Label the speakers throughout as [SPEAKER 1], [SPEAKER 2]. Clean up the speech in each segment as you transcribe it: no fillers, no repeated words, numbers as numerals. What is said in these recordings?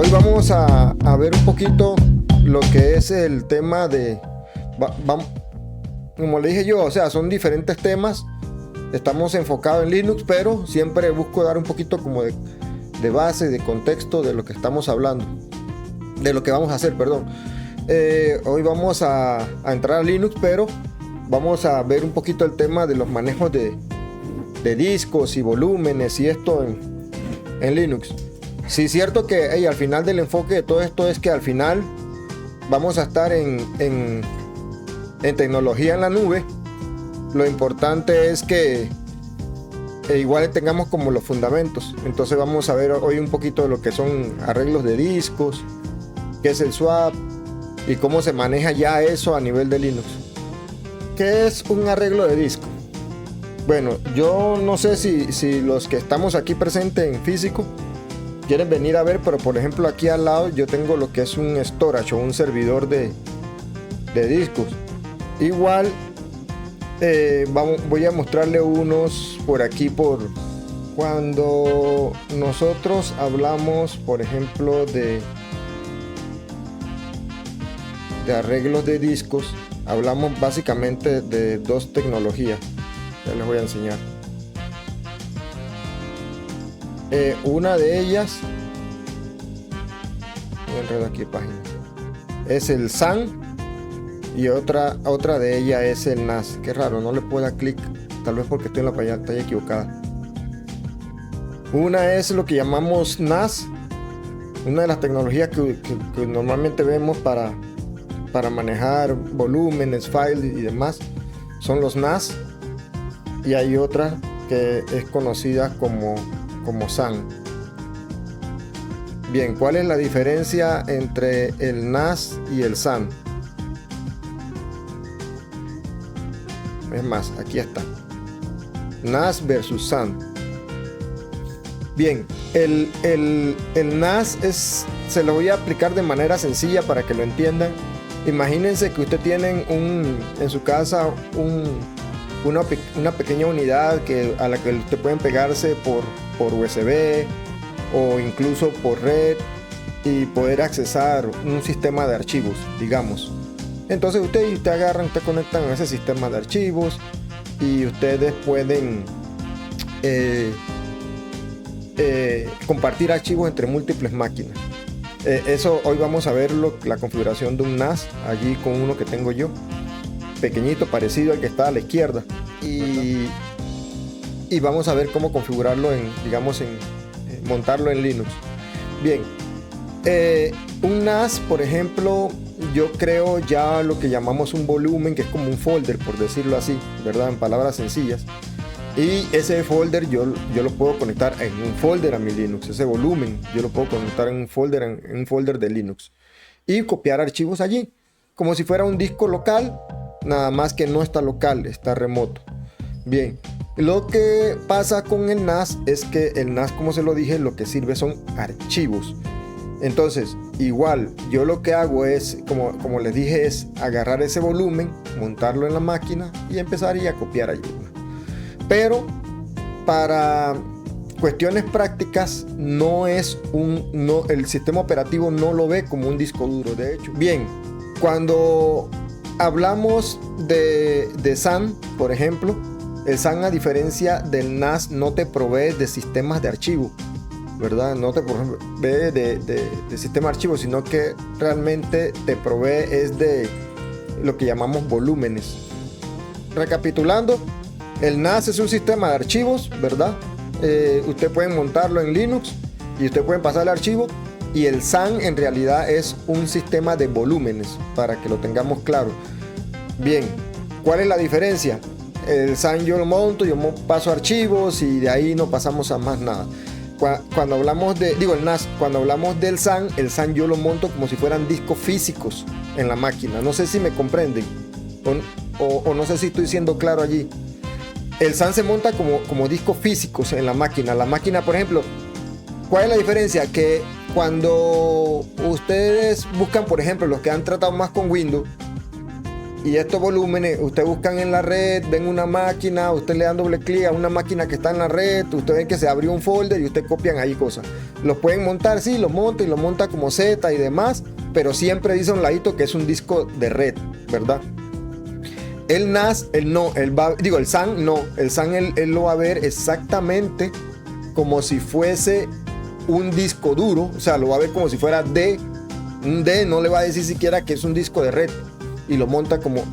[SPEAKER 1] Hoy vamos a ver un poquito lo que es el tema de... como le dije yo, o sea, son diferentes temas. Estamos enfocados en Linux, pero siempre busco dar un poquito como de base, de contexto de lo que estamos hablando. De lo que vamos a hacer, perdón. Hoy vamos a entrar a Linux, pero vamos a ver un poquito el tema de los manejos de discos y volúmenes y esto en Linux. Sí, es cierto que al final del enfoque de todo esto es que al final vamos a estar en tecnología en la nube. Lo importante es que igual tengamos como los fundamentos. Entonces vamos a ver hoy un poquito de lo que son arreglos de discos, qué es el swap y cómo se maneja ya eso a nivel de Linux. ¿Qué es un arreglo de disco? Bueno, yo no sé si los que estamos aquí presentes en físico quieren venir a ver, pero por ejemplo aquí al lado yo tengo lo que es un storage o un servidor de discos. Igual voy a mostrarle unos por aquí. Cuando nosotros hablamos, por ejemplo, de arreglos de discos, hablamos básicamente de dos tecnologías. Ya les voy a enseñar. Una de ellas, enredo aquí página, es el SAN y otra de ellas es el NAS. Qué raro, no le puedo dar clic, tal vez porque estoy en la pantalla equivocada. Una es lo que llamamos NAS, una de las tecnologías que normalmente vemos para manejar volúmenes, files y demás, son los NAS. Y hay otra que es conocida como SAN. Bien, ¿cuál es la diferencia entre el NAS y el SAN? Es más, aquí está. NAS versus SAN. Bien, el NAS se lo voy a aplicar de manera sencilla para que lo entiendan. Imagínense que usted tiene en su casa una pequeña unidad a la que usted pueden pegarse por USB o incluso por red y poder accesar un sistema de archivos, digamos. Entonces usted conectan a ese sistema de archivos y ustedes pueden compartir archivos entre múltiples máquinas. Eso hoy vamos a ver la configuración de un NAS allí con uno que tengo yo, pequeñito, parecido al que está a la izquierda, y vamos a ver cómo configurarlo montarlo en Linux. Bien, un NAS, por ejemplo, yo creo ya lo que llamamos un volumen, que es como un folder, por decirlo así, ¿verdad? En palabras sencillas. Y ese folder yo lo puedo conectar en un folder a mi Linux. Ese volumen yo lo puedo conectar en un folder de Linux y copiar archivos allí, como si fuera un disco local, nada más que no está local, está remoto. Bien, lo que pasa con el NAS es que el NAS, como se lo dije, lo que sirve son archivos. Entonces, igual, yo lo que hago es, como les dije, es agarrar ese volumen, montarlo en la máquina y empezar a copiar allí. Pero para cuestiones prácticas el sistema operativo no lo ve como un disco duro, de hecho. Bien, cuando hablamos de SAN, por ejemplo, el SAN, a diferencia del NAS, no te provee de sistemas de archivo, ¿verdad? No te provee de sistema de archivo, sino que realmente te provee es de lo que llamamos volúmenes. Recapitulando, el NAS es un sistema de archivos, ¿verdad? Usted puede montarlo en Linux y usted puede pasar el archivo. Y el SAN en realidad es un sistema de volúmenes, para que lo tengamos claro. Bien, ¿cuál es la diferencia? El SAN yo lo monto, yo paso archivos y de ahí no pasamos a más nada. Cuando hablamos el NAS, cuando hablamos del SAN, el SAN yo lo monto como si fueran discos físicos en la máquina. No sé si me comprenden o no sé si estoy siendo claro allí. El SAN se monta como discos físicos en la máquina. La máquina, por ejemplo, ¿cuál es la diferencia? Que cuando ustedes buscan, por ejemplo, los que han tratado más con Windows, Y estos volúmenes, ustedes buscan en la red, ven una máquina, usted le dan doble clic a una máquina que está en la red, ustedes ven que se abrió un folder y ustedes copian ahí cosas. Los pueden montar, sí, los monta y lo monta como Z y demás, pero siempre dice a un ladito que es un disco de red, ¿verdad? El NAS, el SAN no, el SAN él lo va a ver exactamente como si fuese un disco duro, o sea, lo va a ver como si fuera un D, no le va a decir siquiera que es un disco de red y lo monta como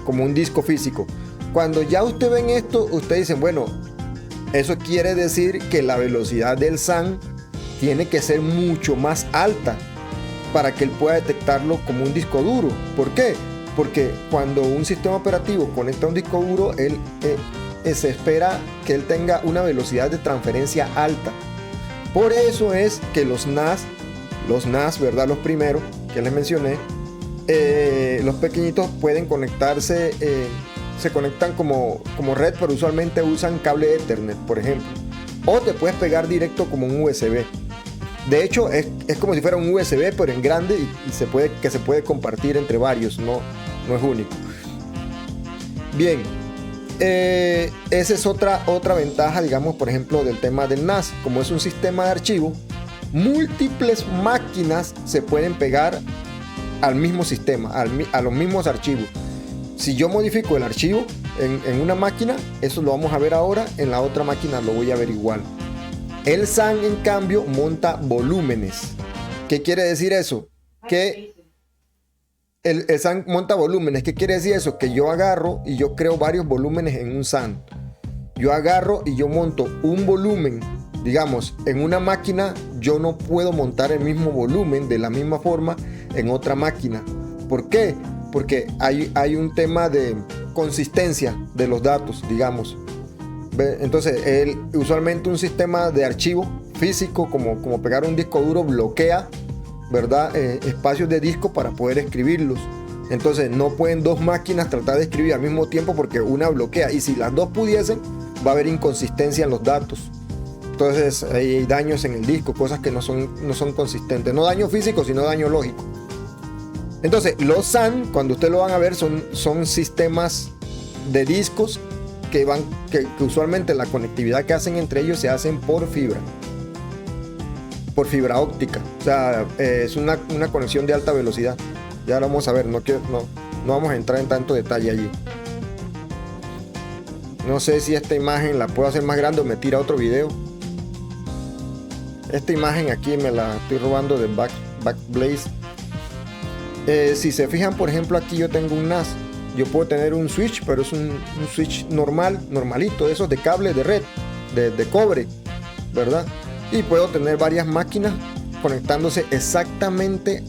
[SPEAKER 1] un disco físico. Cuando ya ustedes ven esto, ustedes dicen, bueno, eso quiere decir que la velocidad del SAN tiene que ser mucho más alta para que él pueda detectarlo como un disco duro. ¿Por qué? Porque cuando un sistema operativo conecta un disco duro, se espera que él tenga una velocidad de transferencia alta. Por eso es que los NAS, ¿verdad? Los primeros que les mencioné, los pequeñitos pueden conectarse, se conectan como red, pero usualmente usan cable Ethernet, por ejemplo. O te puedes pegar directo como un USB. De hecho, es como si fuera un USB, pero en grande y se puede compartir entre varios, no es único. Bien, esa es otra ventaja, digamos, por ejemplo, del tema del NAS. Como es un sistema de archivo, múltiples máquinas se pueden pegar al mismo sistema, a los mismos archivos. Si yo modifico el archivo en una máquina, eso lo vamos a ver ahora, en la otra máquina lo voy a ver igual. El SAN, en cambio, monta volúmenes. ¿Qué quiere decir eso? Que el SAN monta volúmenes. ¿Qué quiere decir eso? Que yo agarro y yo creo varios volúmenes en un SAN. Yo agarro y yo monto un volumen. Digamos, en una máquina yo no puedo montar el mismo volumen de la misma forma en otra máquina. ¿Por qué? Porque hay un tema de consistencia de los datos, digamos. Entonces, usualmente un sistema de archivo físico, como pegar un disco duro, bloquea, ¿verdad? Espacios de disco para poder escribirlos. Entonces, no pueden dos máquinas tratar de escribir al mismo tiempo porque una bloquea. Y si las dos pudiesen, va a haber inconsistencia en los datos. Entonces, hay daños en el disco, cosas que no son consistentes. No daño físico, sino daño lógico. Entonces, los SAN, cuando ustedes lo van a ver, son sistemas de discos que usualmente la conectividad que hacen entre ellos se hacen por fibra óptica. O sea, es una conexión de alta velocidad. Ya lo vamos a ver, no vamos a entrar en tanto detalle allí. No sé si esta imagen la puedo hacer más grande o me tira otro video. Esta imagen aquí me la estoy robando de Backblaze. Si se fijan, por ejemplo, aquí yo tengo un NAS. Yo puedo tener un switch, pero es un switch normalito, de esos de cable de red, de cobre, ¿verdad? Y puedo tener varias máquinas conectándose exactamente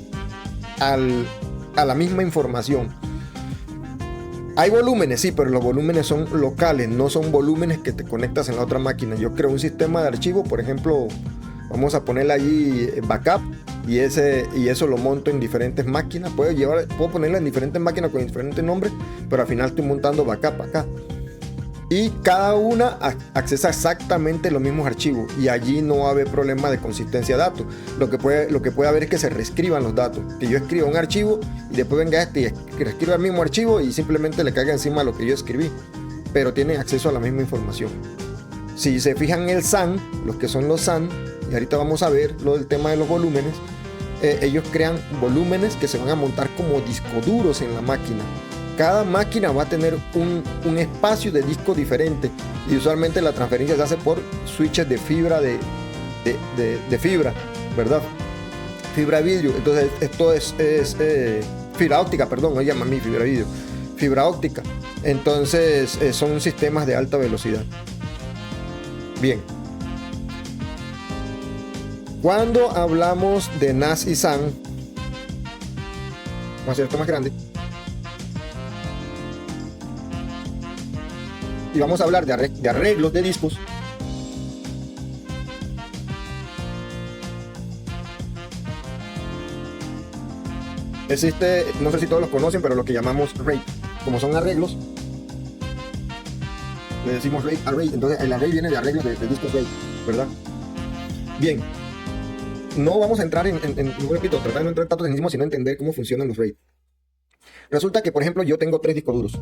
[SPEAKER 1] a la misma información. Hay volúmenes, sí, pero los volúmenes son locales, no son volúmenes que te conectas en la otra máquina. Yo creo un sistema de archivo, por ejemplo, vamos a ponerle allí backup. Y eso lo monto en diferentes máquinas. Puedo ponerla en diferentes máquinas con diferentes nombres, pero al final estoy montando backup acá. Y cada una accesa exactamente los mismos archivos. Y allí no va a haber problema de consistencia de datos. Lo que puede haber es que se reescriban los datos. Que yo escriba un archivo y después venga y reescriba el mismo archivo y simplemente le caiga encima lo que yo escribí. Pero tienen acceso a la misma información. Si se fijan en el SAN, los que son los SAN, y ahorita vamos a ver lo del tema de los volúmenes. Ellos crean volúmenes que se van a montar como discos duros en la máquina. Cada máquina va a tener un espacio de disco diferente y usualmente la transferencia se hace por switches de fibra de fibra, ¿verdad? Fibra vidrio. Entonces esto es fibra óptica, perdón, no llama a mí fibra vidrio, fibra óptica. Entonces son sistemas de alta velocidad. Bien. Cuando hablamos de NAS y SAN, vamos a hacer esto más grande. Y vamos a hablar de arreglos de discos. Existe, no sé si todos los conocen, pero lo que llamamos RAID. Como son arreglos, le decimos RAID a RAID. Entonces el array viene de arreglos de discos RAID, ¿verdad? Bien. No vamos a entrar repito, tratar de no entrar tanto tecnicismo, sino entender cómo funcionan los RAID. Resulta que, por ejemplo, yo tengo 3 discos duros.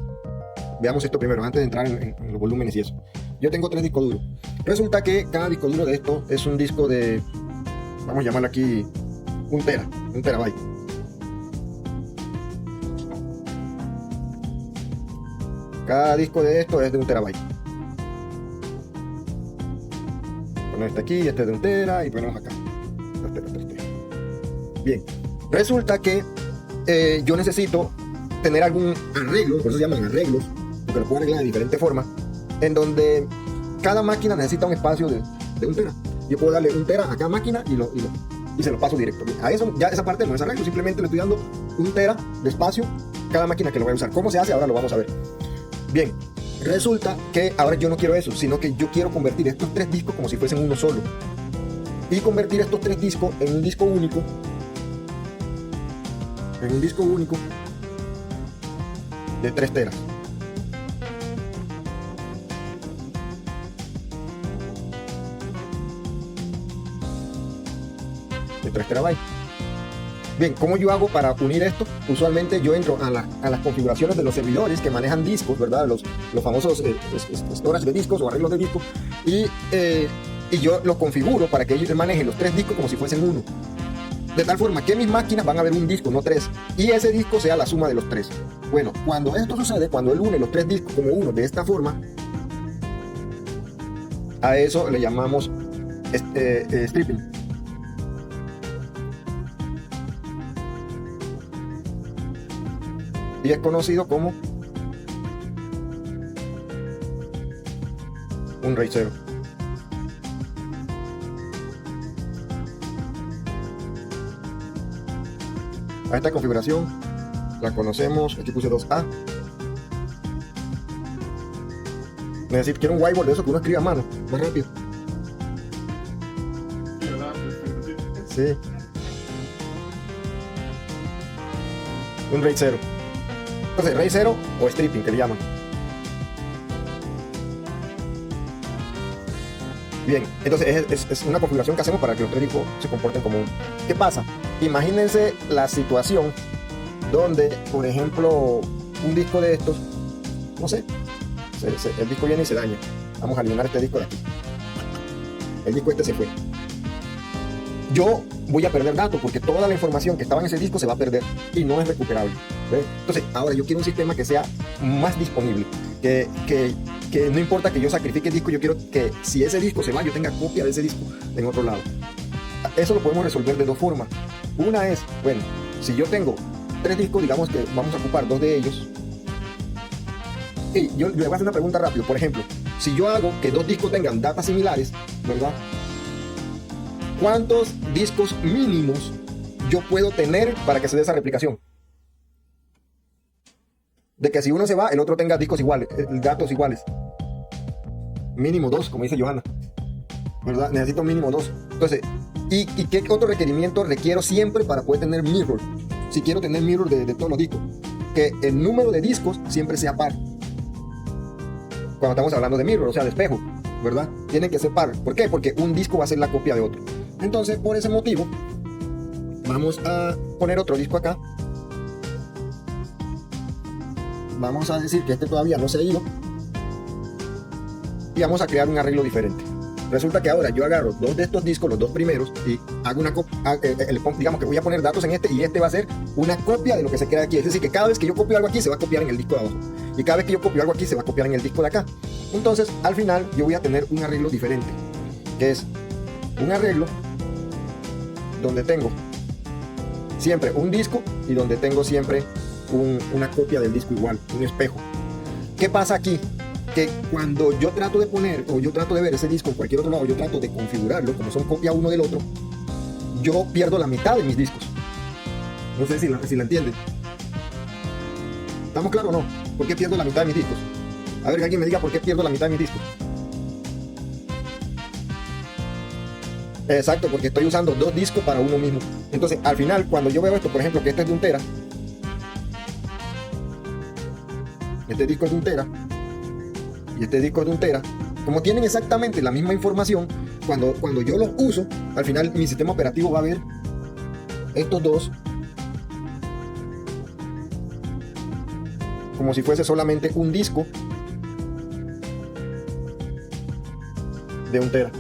[SPEAKER 1] Veamos esto primero, antes de entrar en los volúmenes y eso. Yo tengo 3 discos duros. Resulta que cada disco duro de esto es un disco de, vamos a llamarlo aquí, 1 terabyte. Cada disco de esto es de 1 terabyte. Ponemos este aquí, este es de 1 tera, y ponemos acá. Bien, resulta que yo necesito tener algún arreglo, por eso se llaman arreglos, porque lo puedo arreglar de diferentes formas, en donde cada máquina necesita un espacio de 1 tera. Yo puedo darle 1 tera a cada máquina y se lo paso directo. Bien, a eso ya esa parte no es arreglo, simplemente le estoy dando 1 tera de espacio a cada máquina que lo voy a usar. ¿Cómo se hace? Ahora lo vamos a ver. Bien, resulta que ahora yo no quiero eso, sino que yo quiero convertir estos 3 discos como si fuesen uno solo. Y convertir estos 3 discos en un disco único. En un disco único de 3 teras. De 3 terabytes. Bien, ¿cómo yo hago para unir esto? Usualmente yo entro a las configuraciones de los servidores que manejan discos, ¿verdad? Los famosos storage de discos o arreglos de discos. Y yo los configuro para que ellos manejen los 3 discos como si fuesen uno. De tal forma que mis máquinas van a ver un disco, no 3. Y ese disco sea la suma de los 3. Bueno, cuando esto sucede, cuando él une los 3 discos como uno de esta forma, a eso le llamamos stripping. Y es conocido como un RAID 0. A esta configuración la conocemos, aquí puse 2A. Quiero un whiteboard de eso que uno escribe a mano, más rápido. Sí. Un RAID 0. Entonces, RAID 0 o stripping que le llaman. Bien, entonces es una configuración que hacemos para que los 3 discos se comporten como uno. ¿Qué pasa? Imagínense la situación donde, por ejemplo, un disco de estos, no sé, el disco viene y se daña. Vamos a eliminar este disco de aquí. El disco este se fue. Yo voy a perder datos porque toda la información que estaba en ese disco se va a perder y no es recuperable. ¿Ves? Entonces, ahora yo quiero un sistema que sea más disponible, que no importa que yo sacrifique el disco, yo quiero que si ese disco se va, yo tenga copia de ese disco en otro lado. Eso lo podemos resolver de 2 formas. Una es, bueno, si yo tengo 3 discos, digamos que vamos a ocupar 2 de ellos. Y yo le voy a hacer una pregunta rápido. Por ejemplo, si yo hago que 2 discos tengan datas similares, ¿verdad? ¿Cuántos discos mínimos yo puedo tener para que se dé esa replicación? De que si uno se va, el otro tenga discos iguales, datos iguales. Mínimo 2, como dice Johanna, ¿verdad? Necesito mínimo 2. Entonces, ¿y qué otro requerimiento requiero siempre para poder tener mirror? Si quiero tener mirror de todos los discos, que el número de discos siempre sea par. Cuando estamos hablando de mirror, o sea, de espejo, ¿verdad? Tienen que ser par. ¿Por qué? Porque un disco va a ser la copia de otro. Entonces, por ese motivo, vamos a poner otro disco acá. Vamos a decir que este todavía no se ha ido. Y vamos a crear un arreglo diferente. Resulta que ahora yo agarro 2 de estos discos, los 2 primeros, y hago una copia, digamos que voy a poner datos en este, y este va a ser una copia de lo que se crea aquí. Es decir, que cada vez que yo copio algo aquí, se va a copiar en el disco de abajo. Y cada vez que yo copio algo aquí, se va a copiar en el disco de acá. Entonces, al final, yo voy a tener un arreglo diferente, que es un arreglo donde tengo siempre un disco y donde tengo siempre una copia del disco igual, un espejo. ¿Qué pasa aquí? Que cuando yo trato de poner o yo trato de ver ese disco en cualquier otro lado, yo trato de configurarlo como son copia uno del otro, yo pierdo la mitad de mis discos. No sé si la entienden. ¿Estamos claros o no? ¿Por qué pierdo la mitad de mis discos? A ver, que alguien me diga por qué pierdo la mitad de mis discos. Exacto, porque estoy usando 2 discos para uno mismo. Entonces, al final, cuando yo veo esto, por ejemplo, que este es de 1 tera, este disco es de 1 tera, y este disco es de 1 tera, como tienen exactamente la misma información, cuando yo los uso, al final mi sistema operativo va a ver estos 2 como si fuese solamente un disco de 1 tera.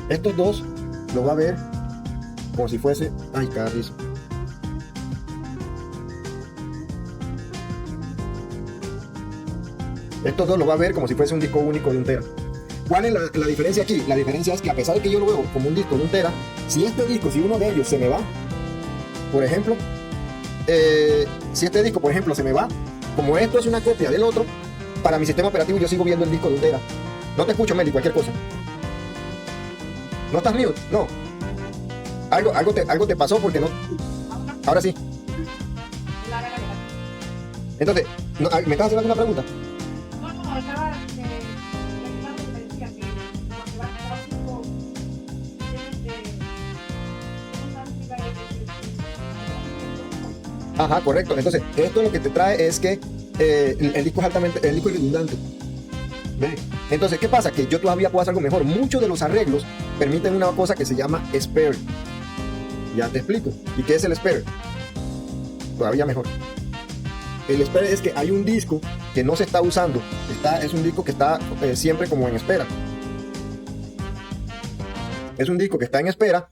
[SPEAKER 1] Estos dos lo va a ver como si fuese, ay, carrizo. Estos dos lo va a ver como si fuese un disco único de 1 tera. ¿Cuál es la diferencia aquí? La diferencia es que a pesar de que yo lo veo como un disco de 1 tera, si este disco, si uno de ellos se me va, por ejemplo, si este disco, por ejemplo, se me va, como esto es una copia del otro, para mi sistema operativo yo sigo viendo el disco de 1 tera. No te escucho, Meli, cualquier cosa. ¿No estás mute? No. Algo te pasó porque no. Ahora sí. Entonces, no, ¿me estás haciendo una pregunta?
[SPEAKER 2] No, estaba que decía que cuando va a quedar un poco
[SPEAKER 1] Ajá, correcto. Entonces, esto lo que te trae es que el disco el disco es redundante. ¿Ve? Entonces, ¿qué pasa? Que yo todavía puedo hacer algo mejor. Muchos de los arreglos permiten una cosa que se llama spare. Ya te explico. ¿Y qué es el spare? Todavía mejor. El spare es que hay un disco que no se está usando. Es un disco que está siempre como en espera. Es un disco que está en espera.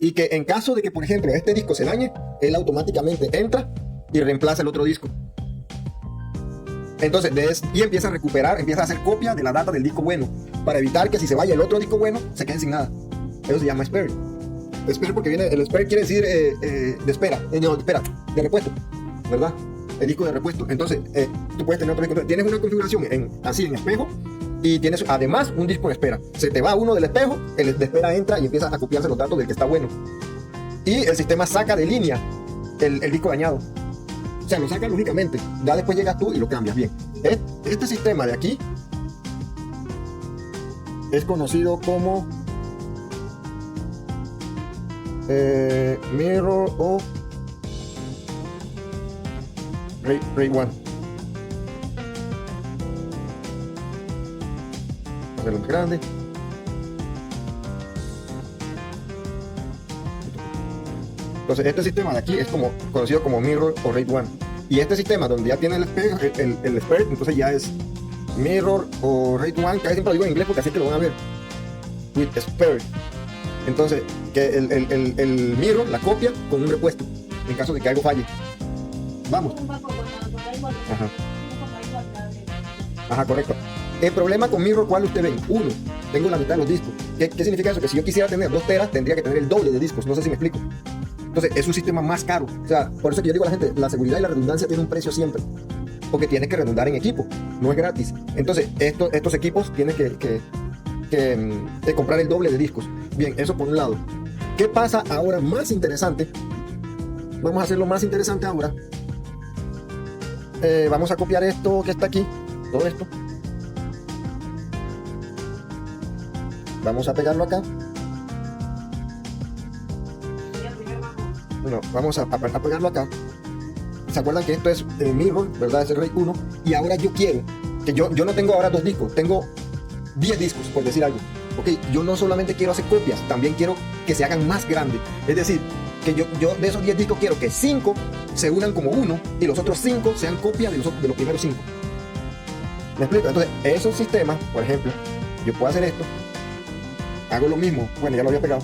[SPEAKER 1] Y que en caso de que, por ejemplo, este disco se dañe, él automáticamente entra y reemplaza el otro disco. Entonces, y empieza a recuperar, empieza a hacer copia de la data del disco bueno, para evitar que si se vaya el otro disco bueno, se quede sin nada. Eso se llama spare. Spare porque el spare quiere decir de espera, de repuesto, ¿verdad? El disco de repuesto. Entonces, tú puedes tener otro disco. Tienes una configuración así en espejo, y tienes además un disco de espera. Se te va uno del espejo, el de espera entra y empieza a copiarse los datos del que está bueno. Y el sistema saca de línea el disco dañado. O sea, lo saca lógicamente. Ya después llegas tú y lo cambias. Bien. Este sistema de aquí es conocido como Mirror o RAID 1. Hacerlo más grande. Entonces este sistema de aquí es conocido como Mirror o RAID 1. Y este sistema donde ya tiene el spare, entonces ya es Mirror o RAID 1, casi siempre lo digo en inglés porque así que lo van a ver. With spare. Entonces, que el Mirror la copia con un repuesto, en caso de que algo falle. Vamos. Ajá. Ajá, correcto. El problema con Mirror, ¿cuál usted ven? Uno, tengo la mitad de los discos. ¿Qué significa eso? Que si yo quisiera tener 2 teras, tendría que tener el doble de discos. No sé si me explico. Entonces, es un sistema más caro. O sea, por eso que yo digo a la gente, la seguridad y la redundancia tienen un precio siempre. Porque tienes que redundar en equipo. No es gratis. Entonces, estos equipos tienes que comprar el doble de discos. Bien, eso por un lado. ¿Qué pasa ahora más interesante? Vamos a hacerlo más interesante ahora. Vamos a copiar esto que está aquí. Todo esto. Vamos a pegarlo acá. Bueno, vamos a pegarlo acá. ¿Se acuerdan que esto es Mirror, verdad? Es el RAID 1. Y ahora yo quiero que yo no tengo ahora 2 discos, tengo 10 discos, por decir algo. Ok, yo no solamente quiero hacer copias, también quiero que se hagan más grandes. Es decir, que yo de esos 10 discos quiero que 5 se unan como uno y los otros 5 sean copias de los primeros 5. ¿Me explico? Entonces, esos sistemas, por ejemplo, yo puedo hacer esto. Hago lo mismo, bueno, ya lo había pegado.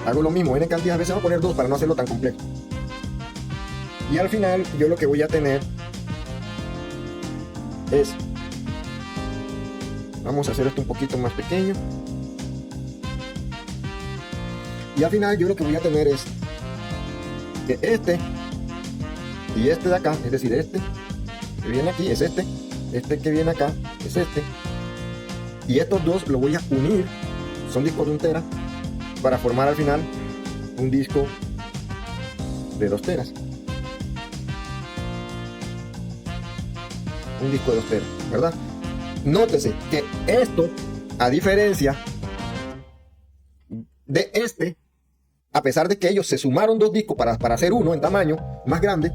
[SPEAKER 1] Hago lo mismo, n cantidad de veces voy a poner 2 para no hacerlo tan complejo. Y al final, yo lo que voy a tener es... Vamos a hacer esto un poquito más pequeño. Y al final, yo lo que voy a tener es que este y este de acá, es decir, este que viene aquí es este que viene acá es este. Y estos dos los voy a unir. Son discos de 1 tera para formar al final un disco de 2 teras. Un disco de 2 teras, ¿verdad? Nótese que esto, a diferencia de este, a pesar de que ellos se sumaron 2 discos para hacer uno en tamaño más grande,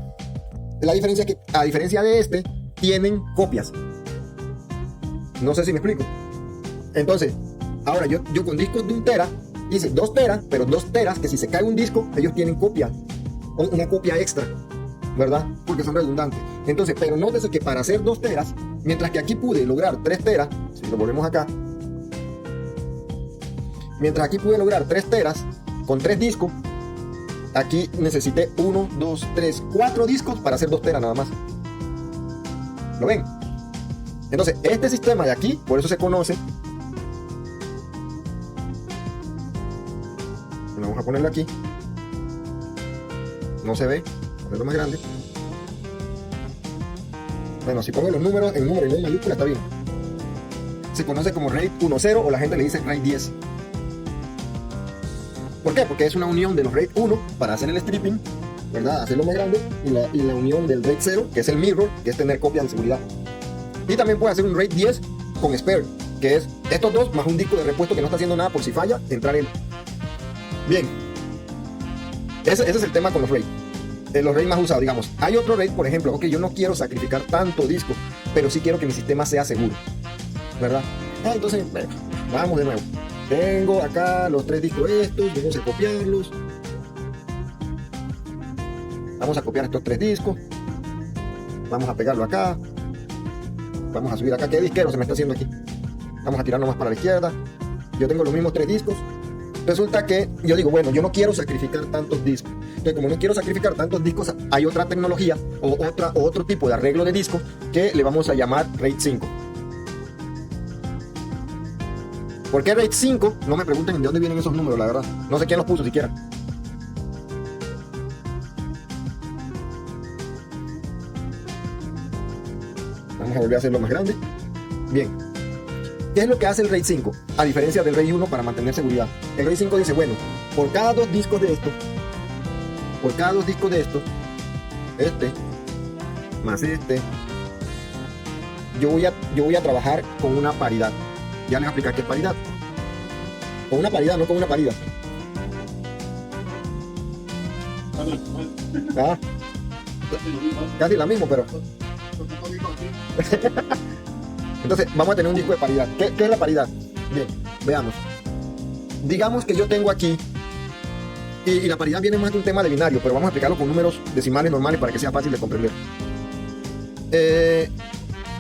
[SPEAKER 1] la diferencia es que, a diferencia de este, tienen copias. No sé si me explico. Entonces, ahora yo con discos de 1 tera dice 2 teras, pero 2 teras que si se cae un disco, ellos tienen copia, una copia extra, ¿verdad? Porque son redundantes. Entonces, pero nótese que para hacer 2 teras, mientras que aquí pude lograr 3 teras, si lo volvemos acá, mientras aquí pude lograr 3 teras con 3 discos, aquí necesité 1, 2, 3, 4 discos para hacer 2 teras nada más. ¿Lo ven? Entonces, este sistema de aquí, por eso se conoce. Vamos a ponerlo aquí. No se ve, a verlo más grande. Bueno, si pongo los números en número y no en mayúscula, está bien. Se conoce como RAID 1.0 o la gente le dice RAID 10. ¿Por qué? Porque es una unión de los RAID 1 para hacer el stripping, ¿verdad? Hacerlo más grande, y la unión del RAID 0, que es el mirror, que es tener copia de seguridad. Y también puede hacer un RAID 10 con spare, que es estos dos más un disco de repuesto que no está haciendo nada por si falla, entrar él. Bien, ese es el tema con los RAID. Los RAID más usados, digamos. Hay otro RAID, por ejemplo, ok, yo no quiero sacrificar tanto disco, pero sí quiero que mi sistema sea seguro, ¿verdad? Entonces, vamos de nuevo. Tengo acá los 3 discos estos, vamos a copiarlos. Vamos a copiar estos 3 discos. Vamos a pegarlo acá. Vamos a subir acá. ¿Qué disquero se me está haciendo aquí? Vamos a tirar nomás para la izquierda. Yo tengo los mismos 3 discos. Resulta que yo digo, bueno, yo no quiero sacrificar tantos discos. Entonces, como no quiero sacrificar tantos discos, hay otra tecnología o otro tipo de arreglo de discos que le vamos a llamar RAID 5. ¿Por qué RAID 5? No me pregunten de dónde vienen esos números, la verdad. No sé quién los puso siquiera. Vamos a volver a hacerlo más grande. Bien. ¿Qué es lo que hace el RAID 5? A diferencia del RAID 1 para mantener seguridad. El RAID 5 dice, bueno, por cada 2 discos de estos, este, más este, yo voy a trabajar con una paridad. Ya les voy a explicar qué es paridad. Con una paridad, no con una paridad. Ah, casi la misma, pero... Entonces, vamos a tener un disco de paridad. ¿Qué es la paridad? Bien, veamos. Digamos que yo tengo aquí, y la paridad viene más de un tema de binario, pero vamos a explicarlo con números decimales normales para que sea fácil de comprender.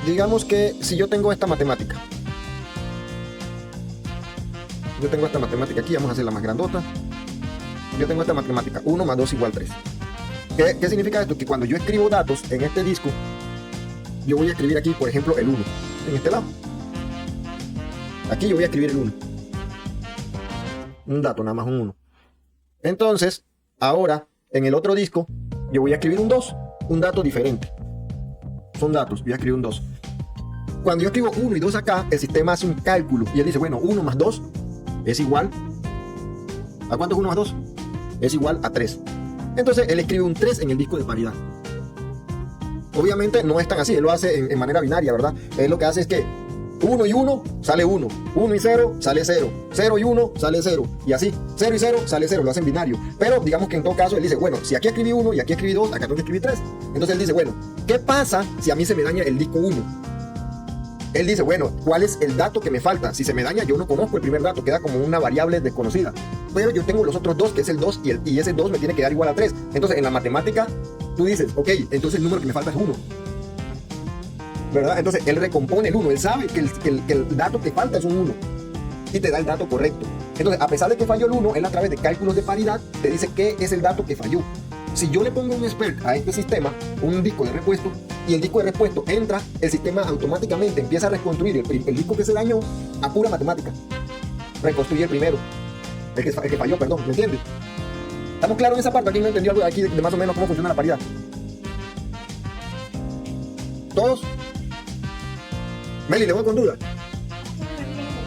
[SPEAKER 1] Digamos que si yo tengo esta matemática, aquí, vamos a hacerla más grandota. Yo tengo esta matemática, 1 más 2 igual 3. ¿Qué significa esto? Que cuando yo escribo datos en este disco, yo voy a escribir aquí, por ejemplo, el 1, en este lado. Aquí yo voy a escribir el 1. Un dato, nada más un 1. Entonces, ahora, en el otro disco, yo voy a escribir un 2, un dato diferente. Son datos, voy a escribir un 2. Cuando yo escribo 1 y 2 acá, el sistema hace un cálculo y él dice, bueno, 1 más 2 es igual... ¿A cuánto es 1 más 2? Es igual a 3. Entonces, él escribe un 3 en el disco de paridad. Obviamente no es tan así, él lo hace en manera binaria, ¿verdad? Él lo que hace es que 1 y 1 sale 1, 1 y 0 sale 0, 0 y 1 sale 0, y así, 0 y 0 sale 0, lo hace en binario. Pero digamos que en todo caso él dice, bueno, si aquí escribí 1 y aquí escribí 2, acá tengo que escribir 3. Entonces él dice, bueno, ¿qué pasa si a mí se me daña el disco 1? Él dice, bueno, ¿cuál es el dato que me falta? Si se me daña, yo no conozco el primer dato, queda como una variable desconocida. Pero yo tengo los otros dos, que es el 2, y ese 2 me tiene que dar igual a 3. Entonces en la matemática, tú dices, ok, entonces el número que me falta es 1. ¿Verdad? Entonces él recompone el 1, él sabe que el dato que falta es un 1 y te da el dato correcto. Entonces, a pesar de que falló el 1, él a través de cálculos de paridad te dice qué es el dato que falló. Si yo le pongo un spare a este sistema, un disco de repuesto, y el disco de repuesto entra, el sistema automáticamente empieza a reconstruir el disco que se dañó a pura matemática. Reconstruye el primero, el que falló, perdón, ¿me entiendes? ¿Estamos claros en esa parte? ¿Alguien no entendió algo de aquí de más o menos cómo funciona la paridad? ¿Todos? Meli, ¿le voy con duda?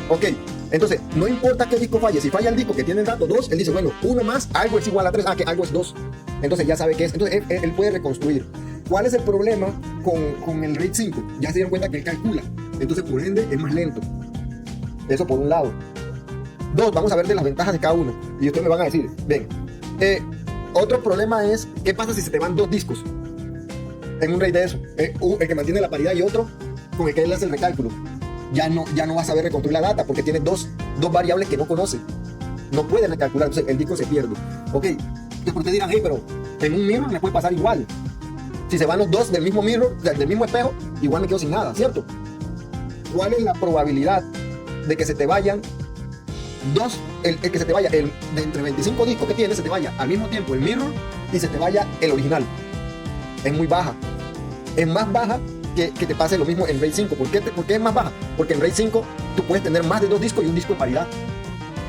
[SPEAKER 1] Ok, entonces, no importa qué disco falle, si falla el disco que tiene el dato 2, él dice, bueno, 1 más, algo es igual a 3, que algo es 2. Entonces ya sabe qué es, entonces él puede reconstruir. ¿Cuál es el problema con el RAID 5? Ya se dieron cuenta que él calcula, entonces por ende es más lento. Eso por un lado. 2, vamos a ver de las ventajas de cada uno, y ustedes me van a decir, ven, otro problema es, ¿qué pasa si se te van 2 discos en un RAID de eso? El que mantiene la paridad y otro con el que él hace el recálculo. Ya no va a saber reconstruir la data porque tiene dos variables que no conoce. no puede recalcular, entonces el disco se pierde. Ok, entonces ustedes dirán, hey, pero en un mirror me puede pasar igual. Si se van los dos del mismo mirror, del mismo espejo, igual me quedo sin nada, ¿cierto? ¿Cuál es la probabilidad de que se te vayan dos, el que se te vaya, de entre 25 discos que tienes, se te vaya al mismo tiempo el mirror y se te vaya el original? Es muy baja. Es más baja que te pase lo mismo en RAID 5. ¿Por qué es más baja? Porque en RAID 5 tú puedes tener más de 2 discos y un disco de paridad.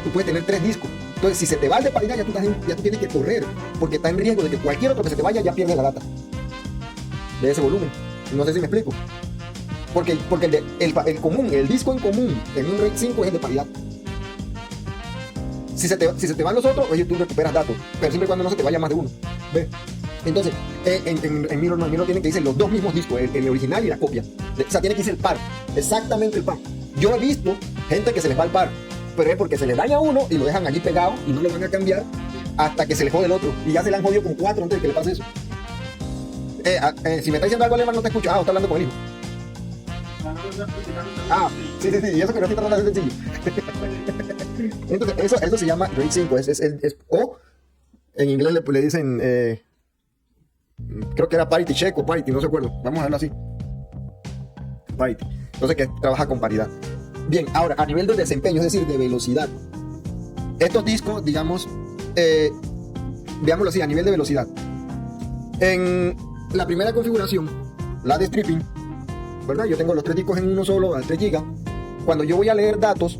[SPEAKER 1] Tú puedes tener 3 discos. Entonces, si se te va el de paridad, ya tú tienes que correr, porque está en riesgo de que cualquier otro que se te vaya ya pierde la data de ese volumen. No sé si me explico. Porque el común, el disco en común en un RAID 5 es el de paridad. Si se te van los otros, oye, tú recuperas datos, pero siempre y cuando no se te vaya más de uno. ¿Ves? Entonces, en Mirror no, en Mirror tienen que irse los dos mismos discos, el original y la copia. O sea, tiene que irse el par, exactamente el par. Yo he visto gente que se les va el par, pero es porque se les daña uno y lo dejan allí pegado y no lo van a cambiar hasta que se les jode el otro. Y ya se le han jodido con 4 antes de que le pase eso. Si me está diciendo algo alemán, no te escucho. Está hablando con el hijo. Sí, y eso que no estoy tratando de hacer sencillo. Entonces, eso se llama RAID 5. O en inglés le dicen, creo que era parity check o parity, no se acuerdo. Vamos a verlo así. Parity. Entonces, que trabaja con paridad. Bien, ahora, a nivel de desempeño, es decir, de velocidad. Estos discos, digamos, veámoslo así, a nivel de velocidad. En la primera configuración, la de stripping, ¿verdad? Yo tengo los 3 discos en uno solo, al 3 GB. Cuando yo voy a leer datos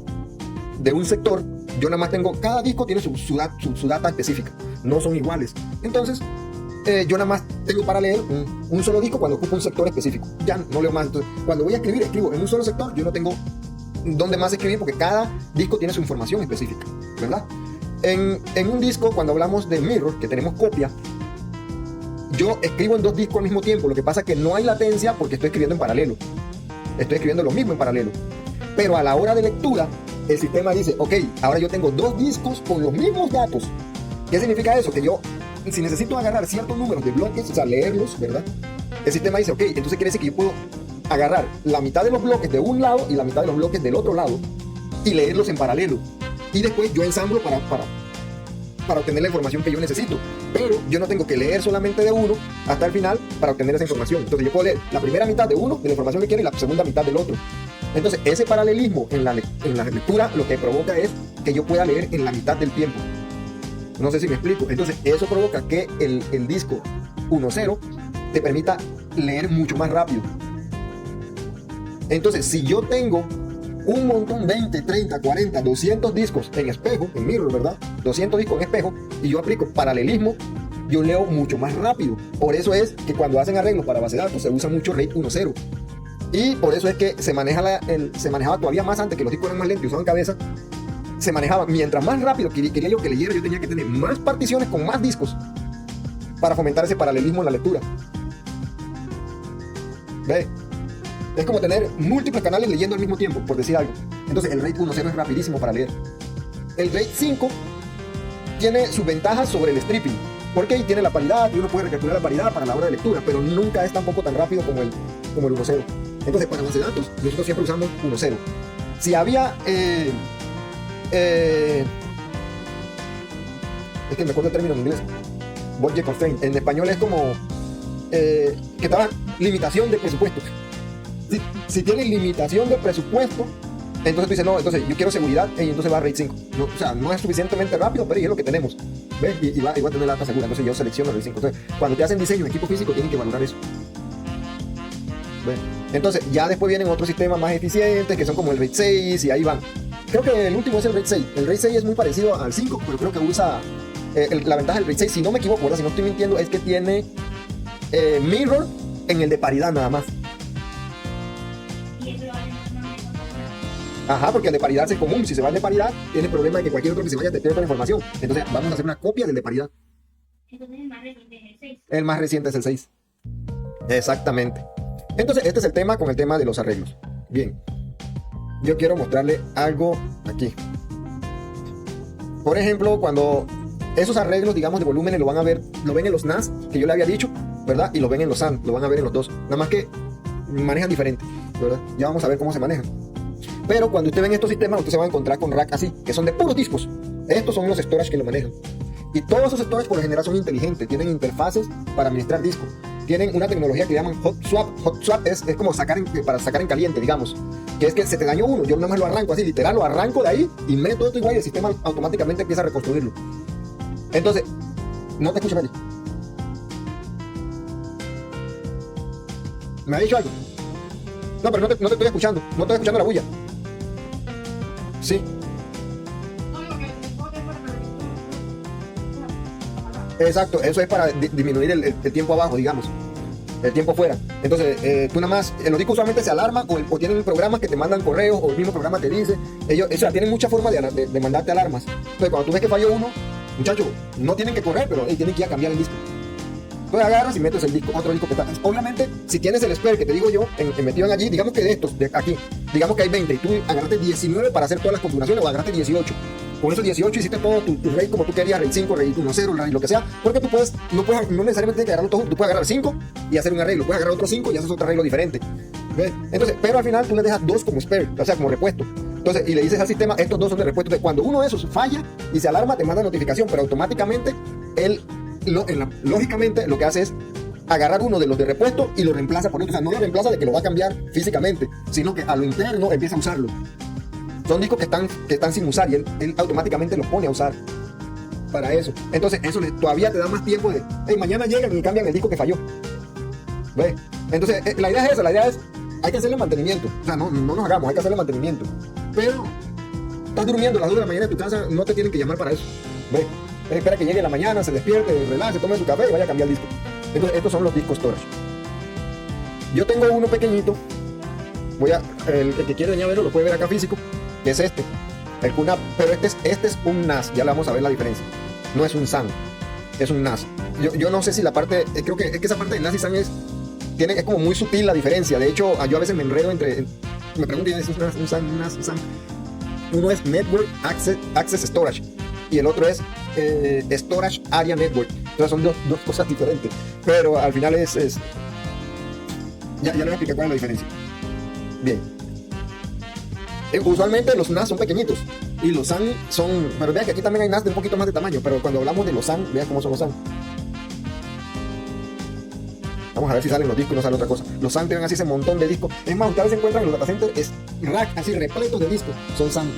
[SPEAKER 1] de un sector, yo nada más tengo, cada disco tiene su data específica, no son iguales. Entonces, yo nada más tengo para leer un solo disco cuando ocupo un sector específico. Ya no leo más. Entonces, cuando voy a escribir, escribo en un solo sector, yo no tengo dónde más escribir porque cada disco tiene su información específica, ¿verdad? En un disco, cuando hablamos de mirror, que tenemos copia, yo escribo en 2 discos al mismo tiempo. Lo que pasa es que no hay latencia porque estoy escribiendo en paralelo. Estoy escribiendo lo mismo en paralelo. Pero a la hora de lectura, el sistema dice, ok, ahora yo tengo 2 discos con los mismos datos. ¿Qué significa eso? Que yo, si necesito agarrar ciertos números de bloques, o sea, leerlos, ¿verdad? El sistema dice, ok, entonces quiere decir que yo puedo agarrar la mitad de los bloques de un lado y la mitad de los bloques del otro lado y leerlos en paralelo. Y después yo ensamblo para obtener la información que yo necesito. Pero yo no tengo que leer solamente de uno hasta el final para obtener esa información. Entonces yo puedo leer la primera mitad de uno de la información que quiero y la segunda mitad del otro. Entonces ese paralelismo en la lectura lo que provoca es que yo pueda leer en la mitad del tiempo. No sé si me explico. Entonces eso provoca que el disco 1.0 te permita leer mucho más rápido. Entonces si yo tengo un montón, 20, 30, 40, 200 discos en espejo, en mirror, ¿verdad? 200 discos en espejo, y yo aplico paralelismo, yo leo mucho más rápido. Por eso es que cuando hacen arreglos para base de datos se usa mucho RAID 1.0. Y por eso es que se manejaba todavía más antes, que los discos eran más lentos y usaban cabeza. Se manejaba, mientras más rápido quería yo que leyera, yo tenía que tener más particiones con más discos para fomentar ese paralelismo en la lectura. ¿Ve? Es como tener múltiples canales leyendo al mismo tiempo, por decir algo. Entonces el RAID 1.0 es rapidísimo para leer. El RAID 5 tiene sus ventajas sobre el stripping, porque ahí tiene la paridad y uno puede recalcular la paridad para la hora de lectura, pero nunca es tampoco tan rápido como el 1.0. Entonces para base de datos nosotros siempre usamos 1.0. Si había es que me acuerdo el término en inglés, budget constraint, en español es como que estaba limitación de presupuesto. Si tienes limitación de presupuesto, entonces tú dices, no, entonces yo quiero seguridad, y entonces va a RAID 5. No, o sea, no es suficientemente rápido, pero es lo que tenemos. ¿Ves? Y va a tener la data segura. Entonces yo selecciono RAID 5. Entonces, cuando te hacen diseño en equipo físico, tienen que valorar eso. ¿Ves? Entonces, ya después vienen otros sistemas más eficientes, que son como el RAID 6, y ahí van. Creo que el último es el RAID 6. El RAID 6 es muy parecido al 5, pero creo que usa... la ventaja del RAID 6, si no me equivoco, ¿verdad? Si no estoy mintiendo, es que tiene mirror en el de paridad nada más. Ajá, porque el de paridad es común. Si se va el de paridad, tiene el problema de que cualquier otro que se vaya te pierde toda la información. Entonces vamos a hacer una copia del de paridad.
[SPEAKER 2] Entonces el más reciente es el 6.
[SPEAKER 1] El más reciente es el 6. Exactamente. Entonces este es el tema con el tema de los arreglos. Bien. Yo quiero mostrarle algo aquí. Por ejemplo, cuando esos arreglos, digamos, de volúmenes lo van a ver, lo ven en los NAS, que yo le había dicho, ¿verdad? Y lo ven en los SAN, lo van a ver en los dos. Nada más que manejan diferente, ¿verdad? Ya vamos a ver cómo se manejan. Pero cuando usted ve en estos sistemas, usted se va a encontrar con rack así, que son de puros discos. Estos son los storage que lo manejan. Y todos esos storage por lo general son inteligentes, tienen interfaces para administrar discos. Tienen una tecnología que llaman hot swap. Hot swap es como para sacar en caliente, digamos. Que es que se te dañó uno, yo nada más lo arranco así, literal, lo arranco de ahí y meto esto igual y el sistema automáticamente empieza a reconstruirlo. Entonces, no te escucho, Meli. ¿Me ha dicho algo? No, pero no te estoy escuchando. No estoy escuchando la bulla. Sí.
[SPEAKER 2] No digo que no te para
[SPEAKER 1] Exacto, eso es para disminuir el tiempo abajo, digamos. El tiempo fuera. Entonces, tú nada más, los discos usualmente se alarman o tienen programas que te mandan correos o el mismo programa te dice. Ellos, o sea, tienen muchas formas de mandarte alarmas. Entonces, cuando tú ves que falló uno, muchachos, no tienen que correr, pero tienen que ir a cambiar el disco. Entonces agarras y metes el disco, otro disco que está. Obviamente, si tienes el spare que te digo yo, metido en allí, digamos que de estos, de aquí, digamos que hay 20 y tú agarraste 19 para hacer todas las configuraciones o agarraste 18. Con esos 18 hiciste todo tu RAID como tú querías, RAID 5, RAID 1.0, RAID lo que sea, porque tú no necesariamente tienes que agarrarlo todo, tú puedes agarrar 5 y hacer un arreglo, puedes agarrar otro 5 y haces otro arreglo diferente. ¿Ves? Entonces, pero al final tú le dejas 2 como spare, o sea, como repuesto. Entonces, y le dices al sistema, estos 2 son de repuesto. Entonces, cuando uno de esos falla y se alarma, te manda notificación, pero automáticamente lógicamente lo que hace es agarrar uno de los de repuesto y lo reemplaza por otro. O sea, no lo reemplaza de que lo va a cambiar físicamente, sino que a lo interno empieza a usarlo. Son discos que están sin usar y él automáticamente los pone a usar para eso. Entonces, eso todavía te da más tiempo de, hey, mañana llegan y cambian el disco que falló. ¿Ves? Entonces, la idea es esa, la idea es, hay que hacerle mantenimiento. O sea, no nos hagamos, hay que hacerle mantenimiento. Pero, estás durmiendo a las 2 de la mañana en tu casa, no te tienen que llamar para eso. ¿Ves? Espera que llegue la mañana, se despierte, relaje, tome su café y vaya a cambiar el disco. Entonces, estos son los discos storage. Yo tengo uno pequeñito. El que quiere venir a verlo lo puede ver acá físico, que es este, el QNAP. Pero este es un NAS, ya le vamos a ver la diferencia. No es un SAN, es un NAS. Yo no sé si la parte, creo que esa parte de NAS y SAN es como muy sutil la diferencia. De hecho, yo a veces me enredo me pregunto si es un SAN, un NAS, un SAN. Uno es Network Access Storage y el otro es Storage Area Network. Entonces son dos cosas diferentes, pero al final ya le voy a explicar cuál es la diferencia. Bien. Usualmente los NAS son pequeñitos y los SAN son, pero vean que aquí también hay NAS de un poquito más de tamaño, pero cuando hablamos de los SAN, vean cómo son los SAN. Vamos a ver si salen los discos y no sale otra cosa. Los SAN tienen así ese montón de discos. Es más, ustedes se encuentran en los data centers rack así repletos de discos, son SAN.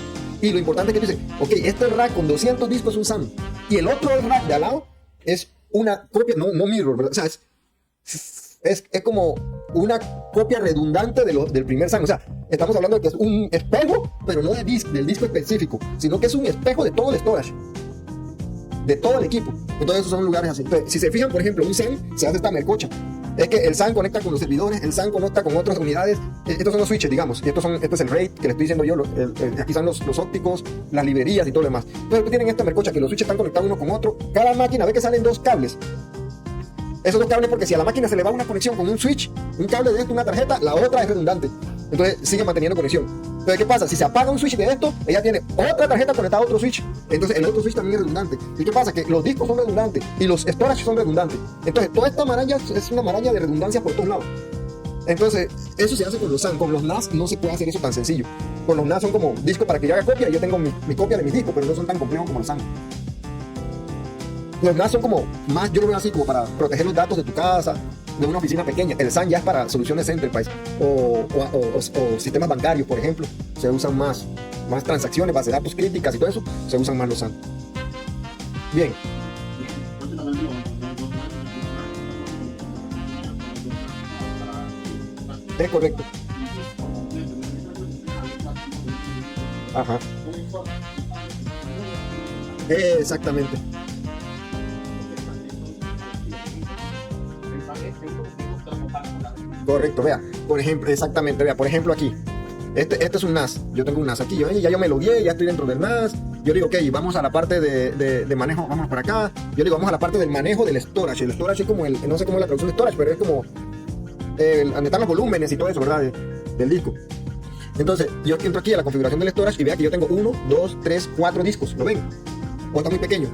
[SPEAKER 1] Y lo importante es que dice, ok, este rack con 200 discos es un SAN y el otro rack de al lado es una copia, no mirror, ¿verdad? O sea, es como una copia redundante del primer SAN. O sea, estamos hablando de que es un espejo, pero no del disco específico, sino que es un espejo de todo el storage, de todo el equipo. Entonces esos son lugares así. Entonces, si se fijan, por ejemplo, un SAN se hace esta melcocha. Es que el SAN conecta con los servidores, el SAN conecta con otras unidades. Estos son los switches, digamos. Y este es el RAID que le estoy diciendo yo. Aquí están los ópticos, las librerías y todo lo demás. Entonces tienen esta melcocha que los switches están conectados uno con otro. Cada máquina ve que salen 2 cables. Esos 2 cables, porque si a la máquina se le va una conexión con un switch, un cable de esto, una tarjeta, la otra es redundante. Entonces sigue manteniendo conexión. Entonces, ¿qué pasa? Si se apaga un switch de esto, ella tiene otra tarjeta conectada a otro switch. Entonces, el otro switch también es redundante. ¿Y qué pasa? Que los discos son redundantes y los storage son redundantes. Entonces, toda esta maraña es una maraña de redundancia por todos lados. Entonces, eso se hace con los SAN. Con los NAS no se puede hacer eso tan sencillo. Con los NAS son como discos para que yo haga copia y yo tengo mi copia de mis discos, pero no son tan complejos como los SAN. Los NAS son como más, yo lo veo así, como para proteger los datos de tu casa, de una oficina pequeña. El SAN ya es para soluciones enterprise o sistemas bancarios, por ejemplo. Se usan más transacciones, bases de datos críticas y todo eso, se usan más los SAN. Bien. Es correcto. Ajá. Exactamente. Correcto, vea, por ejemplo, exactamente, vea, por ejemplo aquí, este es un NAS, yo tengo un NAS aquí, ya yo me logué, ya estoy dentro del NAS, yo digo, ok, vamos a la parte de manejo, vamos para acá, yo digo, vamos a la parte del manejo del storage. El storage es como no sé cómo es la traducción de storage, pero es como donde están los volúmenes y todo eso, ¿verdad? Del disco. Entonces, yo entro aquí a la configuración del storage y vea que yo tengo 1, 2, 3, 4 discos, ¿lo ven? ¿O está muy pequeño?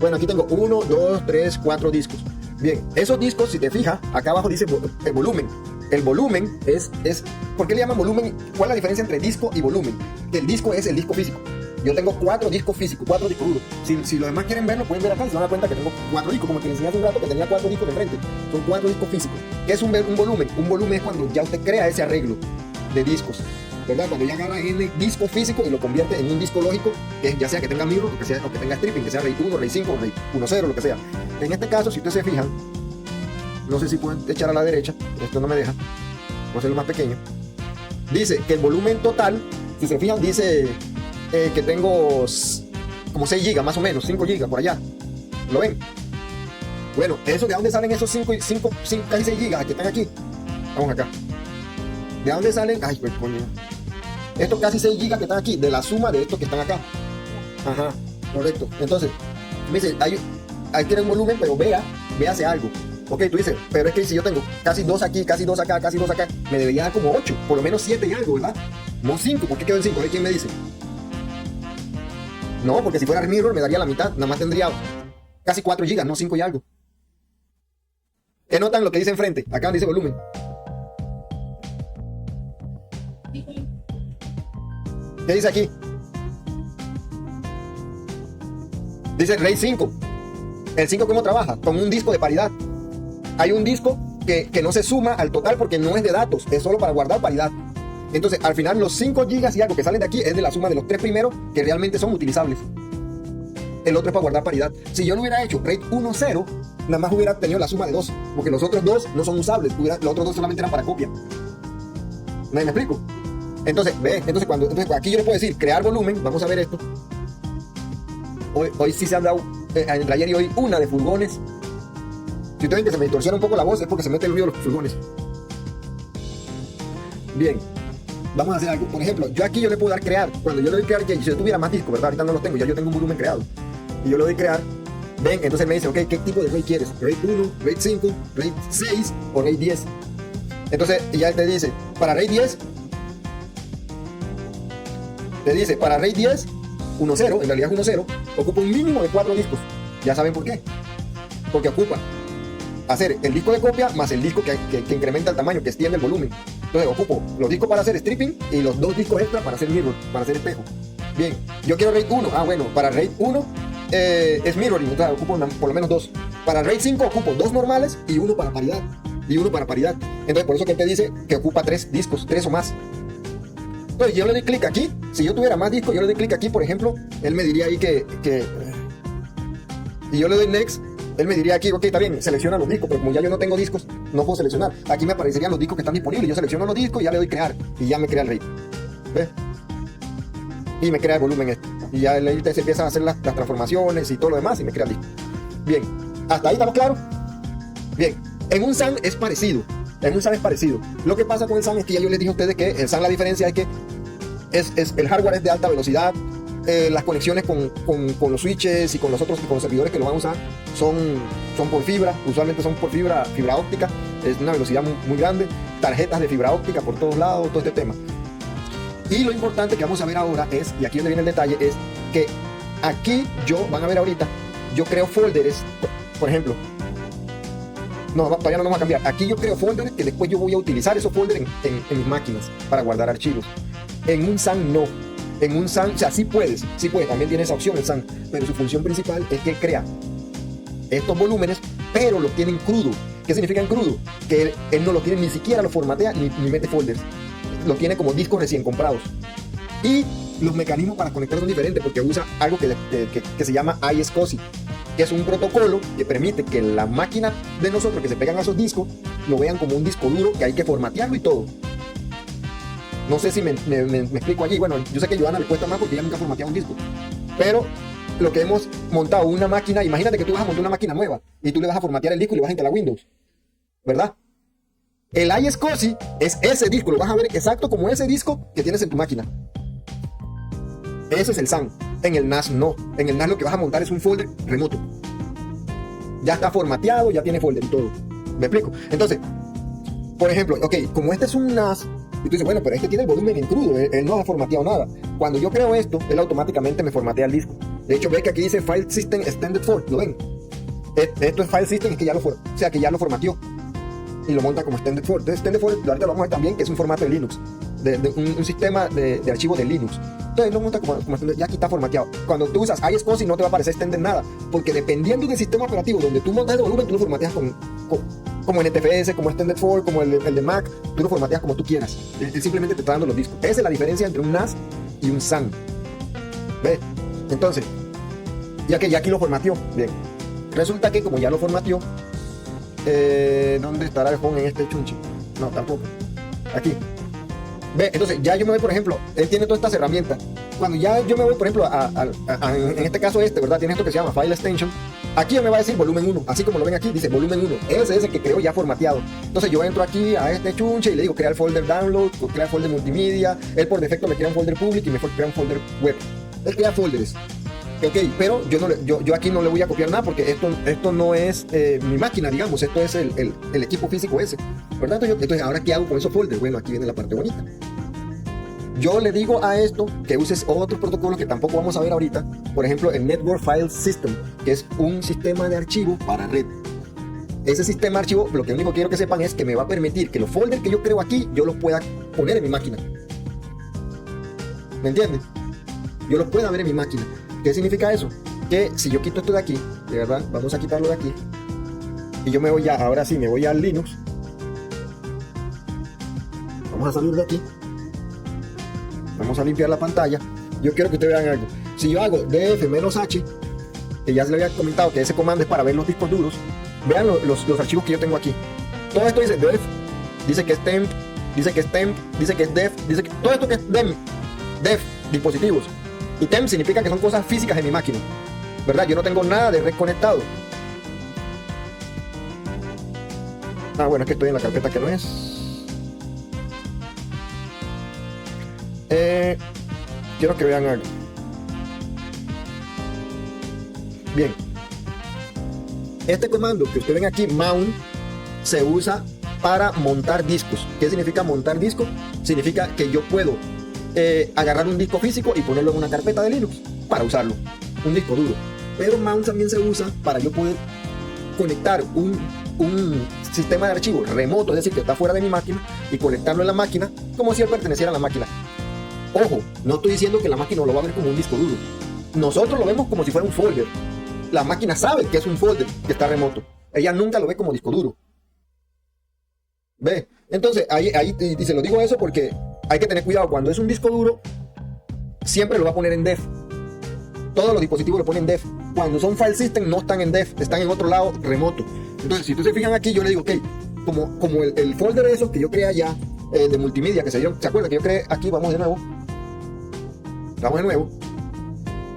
[SPEAKER 1] Bueno, aquí tengo 1, 2, 3, 4 discos. Bien, esos discos, si te fijas, acá abajo dice el volumen. El volumen es... ¿Por qué le llaman volumen? ¿Cuál es la diferencia entre disco y volumen? Que el disco es el disco físico. Yo tengo 4 discos físicos, 4 discos duros. Si los demás quieren verlo, pueden ver acá y se van a dar cuenta que tengo 4 discos, como te enseñé hace un rato que tenía 4 discos de frente. Son 4 discos físicos. ¿Qué es un volumen? Un volumen es cuando ya usted crea ese arreglo de discos, ¿verdad? Cuando ya agarra el disco físico y lo convierte en un disco lógico, que ya sea que tenga mirror o que tenga stripping, que sea RAID 1, RAID 5, RAID 1.0, lo que sea. En este caso, si ustedes se fijan, no sé si pueden echar a la derecha, esto no me deja, voy a hacerlo más pequeño. Dice que el volumen total, si se fijan, dice que tengo como 6 GB más o menos, 5 GB por allá. ¿Lo ven? Bueno, ¿eso de dónde salen esos 5, casi 6 GB que están aquí? Vamos acá. ¿De dónde salen? Ay, pues coño. Estos casi 6 GB que están aquí, de la suma de estos que están acá. Ajá, correcto. Entonces, me dice, ahí tiene un volumen, pero véase algo. Ok, tú dices, pero es que si yo tengo casi 2 aquí, casi 2 acá, casi 2 acá, me debería dar como 8, por lo menos 7 y algo, ¿verdad? No 5, ¿por qué quedó en 5? A ver quién me dice. No, porque si fuera mirror me daría la mitad, nada más tendría casi 4 GB, no 5 y algo. ¿Qué notan lo que dice enfrente? Acá dice volumen. ¿Qué dice aquí? Dice RAID 5. ¿El 5 cómo trabaja? Con un disco de paridad. Hay un disco que no se suma al total porque no es de datos, es solo para guardar paridad. Entonces, al final, los 5 GB y algo que salen de aquí es de la suma de los 3 primeros que realmente son utilizables. El otro es para guardar paridad. Si yo lo hubiera hecho RAID 1.0, nada más hubiera tenido la suma de 2, porque los otros 2 no son usables, los otros 2 solamente eran para copia. ¿Me explico? Entonces, entonces aquí yo le puedo decir crear volumen. Vamos a ver esto. Hoy sí se han dado, entre ayer y hoy, una de furgones. Si ustedes ven que se me distorsiona un poco la voz, es porque se mete el ruido de los furgones. Bien, vamos a hacer algo. Por ejemplo, yo aquí yo le puedo dar crear. Cuando yo le doy crear, si yo tuviera más discos, ¿verdad? Ahorita no los tengo, ya yo tengo un volumen creado. Y yo le doy crear. Ven, entonces me dice, ok, ¿qué tipo de RAID quieres? ¿RAID 1, RAID 5, RAID 6 o RAID 10? Entonces ya te dice, para RAID 10, te dice, para RAID 10, 1.0, en realidad es 1.0, ocupa un mínimo de 4 discos. Ya saben por qué. Porque ocupa hacer el disco de copia más el disco que incrementa el tamaño, que extiende el volumen. Entonces ocupo los discos para hacer stripping y los 2 discos extra para hacer mirror, para hacer espejo. Bien, yo quiero RAID 1. Bueno, para RAID 1 es mirroring, entonces ocupo por lo menos 2. Para RAID 5 ocupo 2 normales y 1 para paridad. Entonces por eso que te dice que ocupa 3 discos, 3 o más. Entonces yo le doy clic aquí. Si yo tuviera más discos, yo le doy clic aquí, por ejemplo, él me diría ahí y yo le doy next, él me diría aquí, ok, está bien, selecciona los discos, pero como ya yo no tengo discos, no puedo seleccionar. Aquí me aparecerían los discos que están disponibles. Yo selecciono los discos y ya le doy crear y ya me crea el RAID. ¿Ves? Y me crea el volumen este. Y ya él se empieza a hacer las transformaciones y todo lo demás y me crea el disco. Bien, hasta ahí estamos claros. Bien, en un SAN es parecido. Lo que pasa con el SAN es que ya yo les dije a ustedes que el SAN, la diferencia es que el hardware es de alta velocidad. Las conexiones con los switches y con los servidores que lo van a usar son por fibra, usualmente son por fibra óptica, es una velocidad muy grande, tarjetas de fibra óptica por todos lados, todo este tema. Y lo importante que vamos a ver ahora es, y aquí donde viene el detalle, es que aquí van a ver ahorita, yo creo folders, por ejemplo, no, todavía no lo vamos a cambiar, aquí yo creo folders que después yo voy a utilizar esos folders en mis máquinas para guardar archivos. En un SAN no. En un SAN, o sea, sí puede, también tiene esa opción el SAN, pero su función principal es que él crea estos volúmenes, pero los tiene en crudo. ¿Qué significa en crudo? Que él no los tiene, ni siquiera los formatea ni mete folders. Los tiene como discos recién comprados. Y los mecanismos para conectar son diferentes porque usa algo que se llama iSCSI, que es un protocolo que permite que la máquina de nosotros que se pegan a esos discos lo vean como un disco duro que hay que formatearlo y todo. No sé si me explico allí. Bueno, yo sé que a Johanna le cuesta más porque ella nunca ha formateado un disco. Pero lo que hemos montado una máquina, imagínate que tú vas a montar una máquina nueva y tú le vas a formatear el disco y le vas a instalar Windows, ¿verdad? El iSCSI es ese disco, lo vas a ver exacto como ese disco que tienes en tu máquina. Ese es el SAN. En el NAS no. En el NAS lo que vas a montar es un folder remoto. Ya está formateado, ya tiene folder y todo. ¿Me explico? Entonces, por ejemplo, ok, como este es un NAS, y tú dices, bueno, pero este tiene el volumen en crudo, él no ha formateado nada. Cuando yo creo esto, él automáticamente me formatea el disco. De hecho, ve que aquí dice File System Extended For, ¿lo ven? Esto es File System, es que ya lo formateó. Y lo monta como Extended For. Entonces, Extended For, ahorita lo vamos a ver también, que es un formato de Linux. un sistema de archivos de Linux. Entonces lo monta como extender, ya aquí está formateado. Cuando tú usas iSCSI no te va a aparecer extender nada, porque dependiendo del sistema operativo donde tú montas el volumen, tú lo formateas como NTFS, como Extended For, como el de Mac, tú lo formateas como tú quieras. Él simplemente te está dando los discos. Esa es la diferencia entre un NAS y un SAN. ¿Ves? Entonces, ya aquí lo formateó. Bien. Resulta que como ya lo formateó, ¿dónde estará el home en este chunchi? No, tampoco. Aquí. Ve, entonces ya yo me voy, por ejemplo, él tiene todas estas herramientas. Cuando ya yo me voy, por ejemplo, en este caso ¿verdad? Tiene esto que se llama File Extension. Aquí me va a decir volumen 1, así como lo ven aquí, dice volumen 1. Ese es el que creo ya formateado. Entonces yo entro aquí a este chunche y le digo, crea el folder download, crea el folder multimedia. Él por defecto me crea un folder público y me crea un folder web. Él crea folders. Ok, pero yo aquí no le voy a copiar nada porque esto no es mi máquina, digamos, esto es el equipo físico ese, ¿verdad? Entonces, ¿ahora qué hago con esos folders? Bueno, aquí viene la parte bonita. Yo le digo a esto que uses otros protocolos que tampoco vamos a ver ahorita, por ejemplo, el Network File System, que es un sistema de archivo para red. Ese sistema de archivo, lo que único quiero que sepan es que me va a permitir que los folders que yo creo aquí, yo los pueda poner en mi máquina. ¿Me entiendes? Yo los pueda ver en mi máquina. ¿Qué significa eso? Que si yo quito esto de aquí, de verdad, vamos a quitarlo de aquí, y yo me voy ya, ahora sí, me voy al Linux. Vamos a salir de aquí. Vamos a limpiar la pantalla. Yo quiero que ustedes vean algo. Si yo hago df-h, que ya se les había comentado que ese comando es para ver los discos duros, vean los archivos que yo tengo aquí. Todo esto dice def, dice que es temp, dice que es temp, dice que es def, dice que todo esto que es def, dispositivos. Y temp significa que son cosas físicas en mi máquina, ¿verdad? Yo no tengo nada de red conectado. Bueno, es que estoy en la carpeta que no es. Quiero que vean algo. Bien. Este comando que ustedes ven aquí, mount, se usa para montar discos. ¿Qué significa montar disco? Significa que yo puedo agarrar un disco físico y ponerlo en una carpeta de Linux para usarlo, un disco duro. Pero mount también se usa para yo poder conectar un sistema de archivo remoto, es decir, que está fuera de mi máquina, y conectarlo en la máquina como si él perteneciera a la máquina. Ojo, no estoy diciendo que la máquina lo va a ver como un disco duro. Nosotros lo vemos como si fuera un folder. La máquina sabe que es un folder que está remoto. Ella nunca lo ve como disco duro. ¿Ve? Entonces, ahí y se lo digo eso porque hay que tener cuidado. Cuando es un disco duro, siempre lo va a poner en def. Todos los dispositivos lo ponen en def. Cuando son file system, no están en def, están en otro lado remoto. Entonces, si ustedes se fijan aquí, yo le digo, ok, como el folder de esos que yo creé allá, de multimedia, que ¿se acuerdan que yo creé aquí? Vamos de nuevo.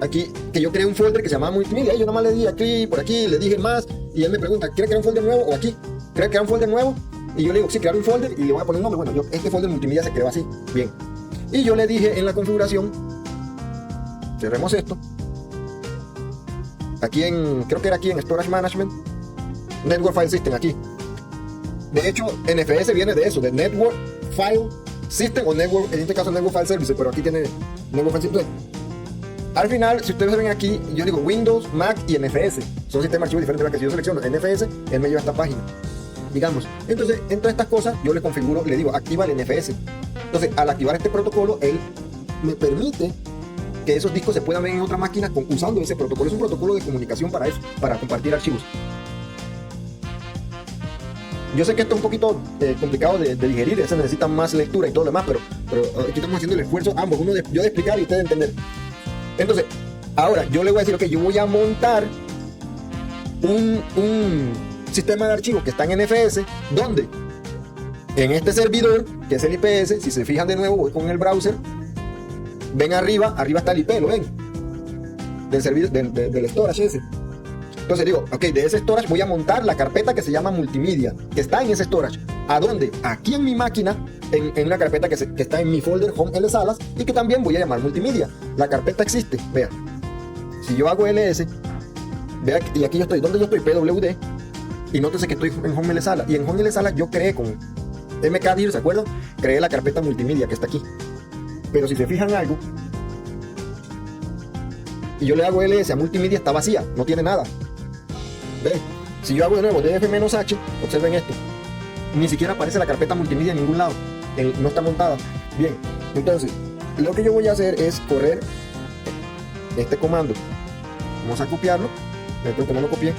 [SPEAKER 1] Aquí, que yo creé un folder que se llamaba multimedia. Yo nomás le di aquí, por aquí, le dije más, y él me pregunta, ¿quiere crear un folder nuevo? O aquí, ¿quiere crear un folder nuevo? Y yo le digo, sí, crear un folder, y le voy a poner un nombre. Bueno, este folder multimedia se creó así. Bien. Y yo le dije en la configuración, cerremos esto. Aquí creo que era aquí en Storage Management, Network File System, aquí. De hecho, NFS viene de eso, de Network File System o Network, en este caso Network File Service, pero aquí tiene Network File System. Al final, si ustedes ven aquí, yo digo Windows, Mac y NFS. Son sistemas de archivos diferentes, que si yo selecciono NFS, él me lleva a esta página, digamos. Entonces, entre estas cosas, yo le configuro, le digo, activa el NFS. Entonces, al activar este protocolo, él me permite que esos discos se puedan ver en otra máquina usando ese protocolo. Es un protocolo de comunicación para eso, para compartir archivos. Yo sé que esto es un poquito complicado de digerir, se necesita más lectura y todo lo demás, pero aquí estamos haciendo el esfuerzo ambos, yo de explicar y ustedes de entender. Entonces, ahora yo le voy a decir, ok, yo voy a montar un sistema de archivos que está en NFS, ¿dónde? En este servidor, que es el IPS. Si se fijan de nuevo, voy con el browser, ven arriba está el IP, ¿lo ven? Del servidor, del storage ese. Entonces digo, ok, de ese storage voy a montar la carpeta que se llama multimedia, que está en ese storage. ¿A dónde? Aquí en mi máquina, en una carpeta que está en mi folder home LSalas, y que también voy a llamar multimedia. La carpeta existe, vean. Si yo hago ls, vean, y aquí yo estoy, ¿dónde yo estoy? pwd, y nótese que estoy en home LSalas, y en home LSalas yo creé con mkdir, ¿se acuerdan? Creé la carpeta multimedia que está aquí. Pero si se fijan algo, y yo le hago ls a multimedia, está vacía, no tiene nada. ¿Ve? Si yo hago de nuevo df-h, observen esto, ni siquiera aparece la carpeta multimedia en ningún lado. no está montada. Bien, entonces, lo que yo voy a hacer es correr este comando. Vamos a copiarlo. Creo que no lo copié.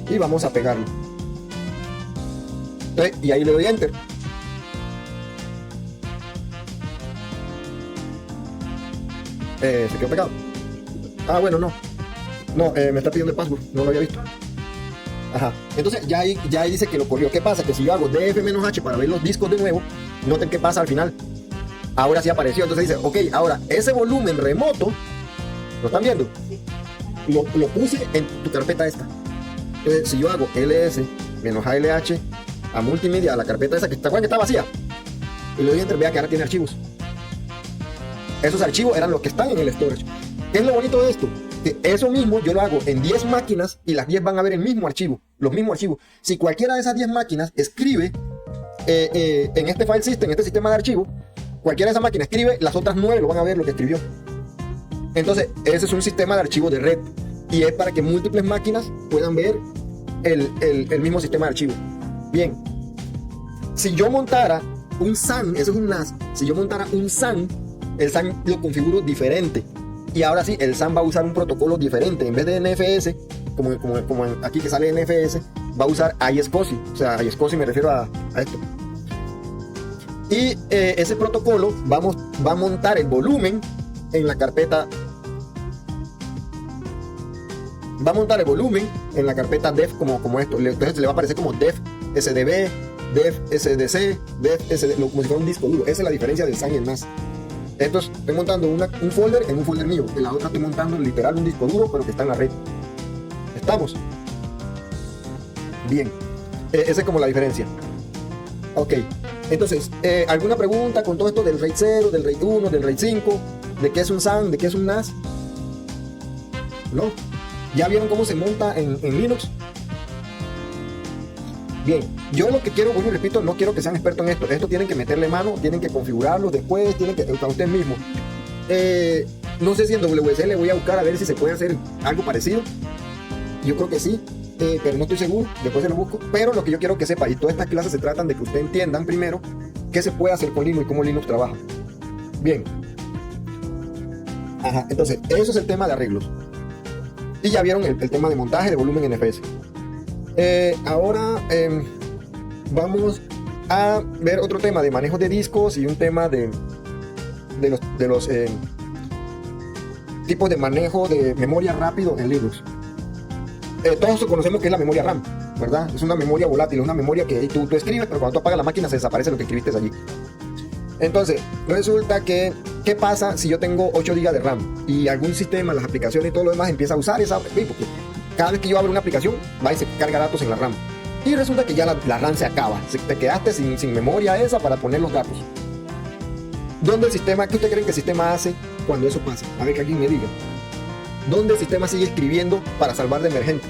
[SPEAKER 1] Y vamos a pegarlo. Y ahí le doy enter. Se quedó pegado. Bueno, no, me está pidiendo el password, no lo había visto. Ajá, entonces ya ahí dice que lo corrió. ¿Qué pasa? Que si yo hago df-h para ver los discos de nuevo, noten qué pasa al final. Ahora sí apareció, entonces dice, ok, ahora ese volumen remoto, ¿lo están viendo? Lo puse en tu carpeta esta. Entonces si yo hago ls-alh a multimedia, a la carpeta esa que está vacía, y le doy enter, vea que ahora tiene archivos. Esos archivos eran los que están en el storage. ¿Qué es lo bonito de esto? Que eso mismo yo lo hago en 10 máquinas y las 10 van a ver el mismo archivo, los mismos archivos. Si cualquiera de esas 10 máquinas escribe en este file system, en este sistema de archivos, cualquiera de esas máquinas escribe, las otras 9 lo van a ver lo que escribió. Entonces, ese es un sistema de archivos de red y es para que múltiples máquinas puedan ver el mismo sistema de archivos. Bien, si yo montara un SAN, eso es un NAS, si yo montara un SAN, el SAN lo configuro diferente. Y ahora sí, el SAN va a usar un protocolo diferente. En vez de NFS, como aquí que sale NFS, va a usar iSCSI. O sea, iSCSI me refiero a esto. Y ese protocolo va a montar el volumen en la carpeta. Va a montar el volumen en la carpeta def como esto. Entonces le va a aparecer como def SDB, def SDC, def SD, como si fuera un disco duro. Esa es la diferencia del SAN y el NAS. Entonces estoy montando un folder en un folder mío. En la otra estoy montando literal un disco duro, pero que está en la red. ¿Estamos? Bien. Esa es como la diferencia. Ok. Entonces, ¿alguna pregunta con todo esto del RAID 0, del RAID 1, del RAID 5? ¿De qué es un SAN? ¿De qué es un NAS? ¿No? ¿Ya vieron cómo se monta en Linux? Bien, yo lo que quiero, bueno, repito, no quiero que sean expertos en esto. Esto tienen que meterle mano, tienen que configurarlo después, tienen que para ustedes mismos. No sé si en WSL voy a buscar a ver si se puede hacer algo parecido. Yo creo que sí, pero no estoy seguro. Después se lo busco. Pero lo que yo quiero que sepa, y todas estas clases se tratan de que ustedes entiendan primero qué se puede hacer con Linux y cómo Linux trabaja. Bien. Ajá, entonces, eso es el tema de arreglos. Y ya vieron el tema de montaje de volumen NFS. Ahora vamos a ver otro tema de manejo de discos y un tema de los tipos de manejo de memoria rápido en Linux. Todos conocemos que es la memoria RAM, ¿verdad? Es una memoria volátil, es una memoria que tú escribes, pero cuando tú apagas la máquina se desaparece lo que escribiste allí. Entonces, resulta que, ¿qué pasa si yo tengo 8 GB de RAM y algún sistema, las aplicaciones y todo lo demás empieza a usar esa? Porque cada vez que yo abro una aplicación, va y se carga datos en la RAM. Y resulta que ya la RAM se acaba. Te quedaste sin memoria esa para poner los datos. ¿Dónde el sistema, qué usted cree que el sistema hace cuando eso pasa? A ver que alguien me diga. ¿Dónde el sistema sigue escribiendo para salvar de emergente?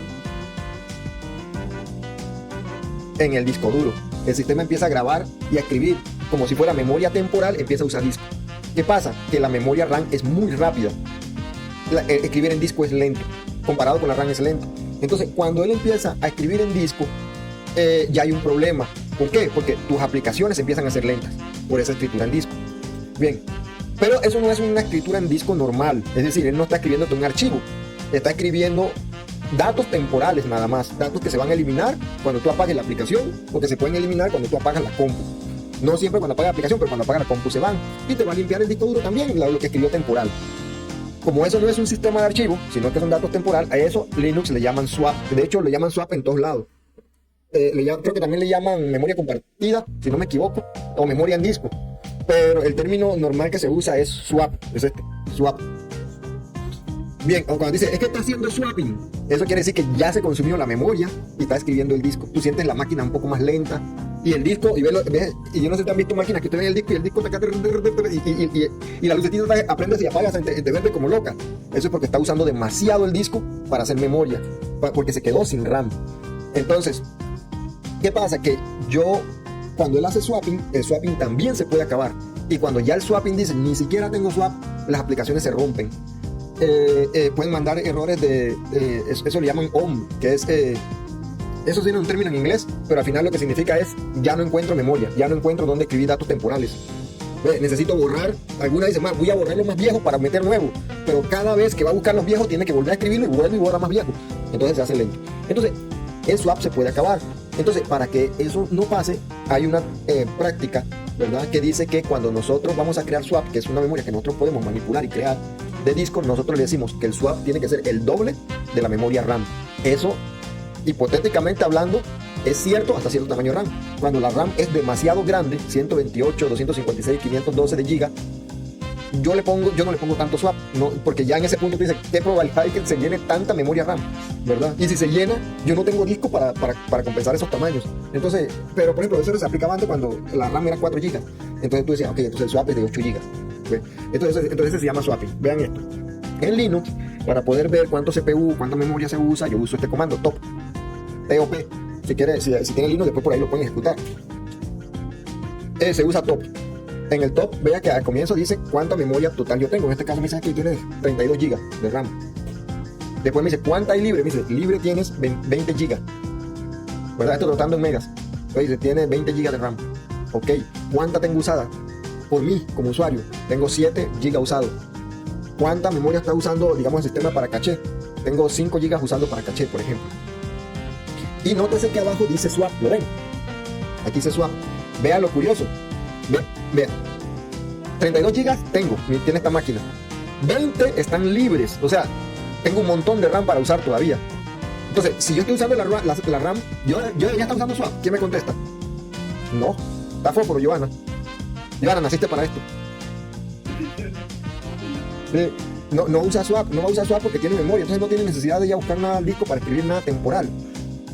[SPEAKER 1] En el disco duro. El sistema empieza a grabar y a escribir. Como si fuera memoria temporal, empieza a usar disco. ¿Qué pasa? Que la memoria RAM es muy rápida. Escribir en disco es lento. Comparado con la RAM es lento. Entonces, cuando él empieza a escribir en disco, ya hay un problema. ¿Por qué? Porque tus aplicaciones empiezan a ser lentas por esa escritura en disco. Bien, pero eso no es una escritura en disco normal. Es decir, él no está escribiéndote un archivo. Está escribiendo datos temporales nada más. Datos que se van a eliminar cuando tú apagues la aplicación o que se pueden eliminar cuando tú apagas la compu. No siempre cuando apagas la aplicación, pero cuando apagas la compu se van. Y te va a limpiar el disco duro también, lo que escribió temporal. Como eso no es un sistema de archivo, sino que son datos temporales, a eso Linux le llaman swap. De hecho, le llaman swap en todos lados. Creo que también le llaman memoria compartida, si no me equivoco, o memoria en disco. Pero el término normal que se usa es swap, es este, swap. Bien, o cuando dice, es que está haciendo swapping, eso quiere decir que ya se consumió la memoria y está escribiendo el disco. Tú sientes la máquina un poco más lenta. Y el disco, y yo no sé si te han visto máquinas que usted ve el disco y el disco y la lucecita aprendes y apagas entre verde como loca. Eso es porque está usando demasiado el disco para hacer memoria, porque se quedó sin RAM. Entonces, ¿qué pasa? Que cuando él hace swapping, el swapping también se puede acabar. Y cuando ya el swapping dice, ni siquiera tengo swap, las aplicaciones se rompen. Pueden mandar errores eso le llaman OM, que es Eso tiene un término en inglés, pero al final lo que significa es ya no encuentro memoria, ya no encuentro dónde escribir datos temporales. Necesito borrar, alguna dice, voy a borrar los más viejos para meter nuevos, pero cada vez que va a buscar los viejos tiene que volver a escribirlo y vuelve y borra más viejos. Entonces se hace lento. Entonces, el swap se puede acabar. Entonces, para que eso no pase, hay una práctica, ¿verdad?, que dice que cuando nosotros vamos a crear swap, que es una memoria que nosotros podemos manipular y crear de disco, nosotros le decimos que el swap tiene que ser el doble de la memoria RAM. Eso, hipotéticamente hablando, es cierto hasta cierto tamaño RAM. Cuando la RAM es demasiado grande, 128, 256, 512 de giga, yo no le pongo tanto swap, no, porque ya en ese punto te dice qué probabilidad hay que se llene tanta memoria RAM, ¿verdad? Y si se llena, yo no tengo disco para compensar esos tamaños. Entonces, pero por ejemplo, eso se aplicaba antes cuando la RAM era 4 GB. Entonces tú decías, ok, entonces el swap es de 8 GB. Entonces se llama swapping. Vean esto. En Linux, para poder ver cuánto CPU, cuánta memoria se usa, yo uso este comando, top. Si tienen Linux, después por ahí lo pueden ejecutar. Se usa top. En el top, vea que al comienzo dice cuánta memoria total yo tengo. En este caso me dice que tiene 32 GB de RAM. Después me dice cuánta hay libre. Me dice libre tienes 20 GB. ¿Verdad? Esto tratando en megas. Entonces dice tiene 20 GB de RAM. Ok. ¿Cuánta tengo usada? Por mí, como usuario, tengo 7 GB usado. ¿Cuánta memoria está usando, digamos, el sistema para caché? Tengo 5 GB usando para caché, por ejemplo. Y nótese que abajo dice swap, ¿lo ven? Aquí dice swap. Vean lo curioso. Vean. 32 GB tiene esta máquina. 20 están libres. O sea, tengo un montón de RAM para usar todavía. Entonces, si yo estoy usando la RAM, yo ya está usando swap. ¿Quién me contesta? No. Está fósforo, Joana. Joana, naciste para esto. No usa swap, no va a usar swap porque tiene memoria. Entonces no tiene necesidad de ya buscar nada al disco para escribir nada temporal.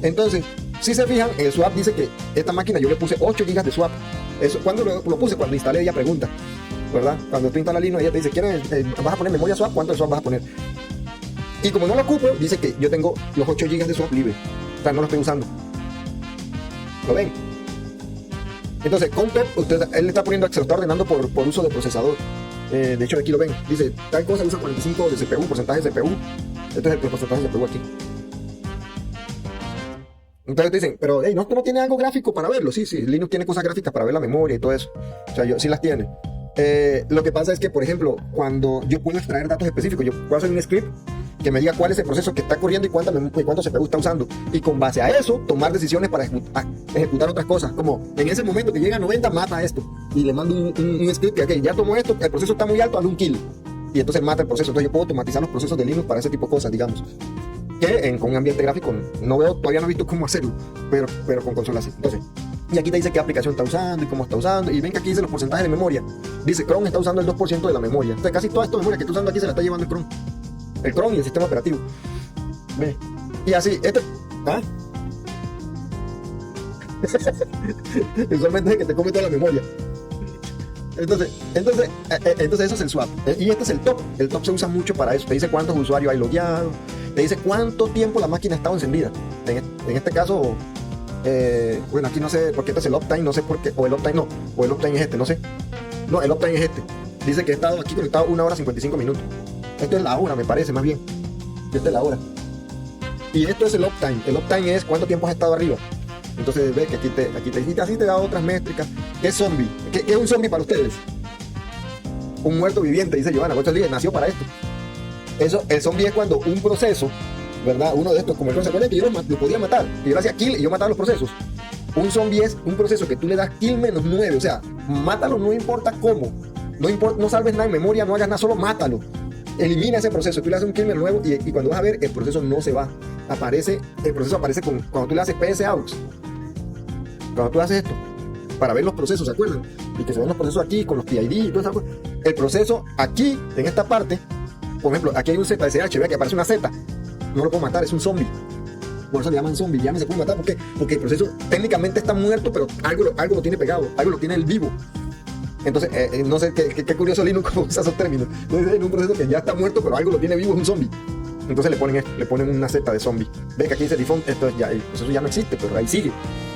[SPEAKER 1] Entonces, si se fijan, el swap dice que esta máquina yo le puse 8 GB de swap. Eso, ¿cuándo lo puse? Cuando instalé, ella pregunta, ¿verdad? Cuando tú instalas Linux, ella te dice, ¿vas a poner memoria swap? ¿Cuánto de swap vas a poner? Y como no lo ocupo, dice que yo tengo los 8 GB de swap libre. O sea, no lo estoy usando. ¿Lo ven? Entonces, con top, él le está poniendo, se lo está ordenando por uso de procesador. De hecho, aquí lo ven. Dice, tal cosa usa 45 de CPU, porcentaje de CPU. Este es el porcentaje de CPU aquí. Entonces te dicen, pero hey, ¿no tiene algo gráfico para verlo? Sí, Linux tiene cosas gráficas para ver la memoria y todo eso. O sea, sí las tiene. Lo que pasa es que, por ejemplo, cuando yo puedo extraer datos específicos, yo puedo hacer un script que me diga cuál es el proceso que está corriendo y cuánto CPU está usando. Y con base a eso, tomar decisiones para ejecutar otras cosas. Como en ese momento que llega a 90, mata esto. Y le mando un script que, ok, ya tomó esto, el proceso está muy alto, hazle un kill. Y entonces mata el proceso. Entonces yo puedo automatizar los procesos de Linux para ese tipo de cosas, digamos. Que con un ambiente gráfico todavía no he visto cómo hacerlo, pero con consolas sí. Entonces, y aquí te dice qué aplicación está usando y cómo está usando. Y ven que aquí dice los porcentajes de memoria. Dice Chrome está usando el 2% de la memoria. Entonces casi toda esta memoria que está usando aquí se la está llevando el Chrome. El Chrome y el sistema operativo. ¿Ve? Y así, usualmente es el que te come toda la memoria. Entonces eso es el swap. Y este es el top. El top se usa mucho para eso. Te dice cuántos usuarios hay logueados. Te dice cuánto tiempo la máquina ha estado encendida. En este caso, bueno, aquí no sé por qué este es el uptime, no sé por qué. O el uptime no. O el uptime es este, no sé. No, el uptime es este. Dice que he estado aquí conectado 1 hora 55 minutos. Esto es la hora, me parece, más bien. Esta es la hora. Y esto es el uptime. El uptime es cuánto tiempo has estado arriba. Entonces ves que aquí te así te da otras métricas. ¿Qué es zombie? ¿Qué es un zombie para ustedes? Un muerto viviente, dice Giovanna. Nació para esto. Eso, el zombie es cuando un proceso, ¿verdad? Uno de estos, como el concepto que yo lo podía matar, que yo le hacía kill y yo mataba los procesos. Un zombie es un proceso que tú le das kill -9, o sea, mátalo, no importa cómo. No salves nada en memoria, no hagas nada, solo mátalo. Elimina ese proceso, tú le haces un kill nuevo y cuando vas a ver, el proceso no se va. El proceso aparece cuando tú le haces PSAUX. Cuando tú haces esto, para ver los procesos, ¿se acuerdan? Y que se ven los procesos aquí, con los PID y todo eso. El proceso aquí, en esta parte, por ejemplo, aquí hay un ZSH, vea que aparece una Z. No lo puedo matar, es un zombie. Por eso le llaman zombie, ya no se puede matar. ¿Por qué? Porque el proceso técnicamente está muerto, pero algo lo tiene pegado, algo lo tiene el vivo. Entonces, no sé, qué curioso Linux cómo usa esos términos. Entonces, en un proceso que ya está muerto, pero algo lo tiene vivo, es un zombie. Entonces le ponen una Z de zombie. Ve que aquí dice default, esto ya, el proceso ya no existe, pero ahí sigue.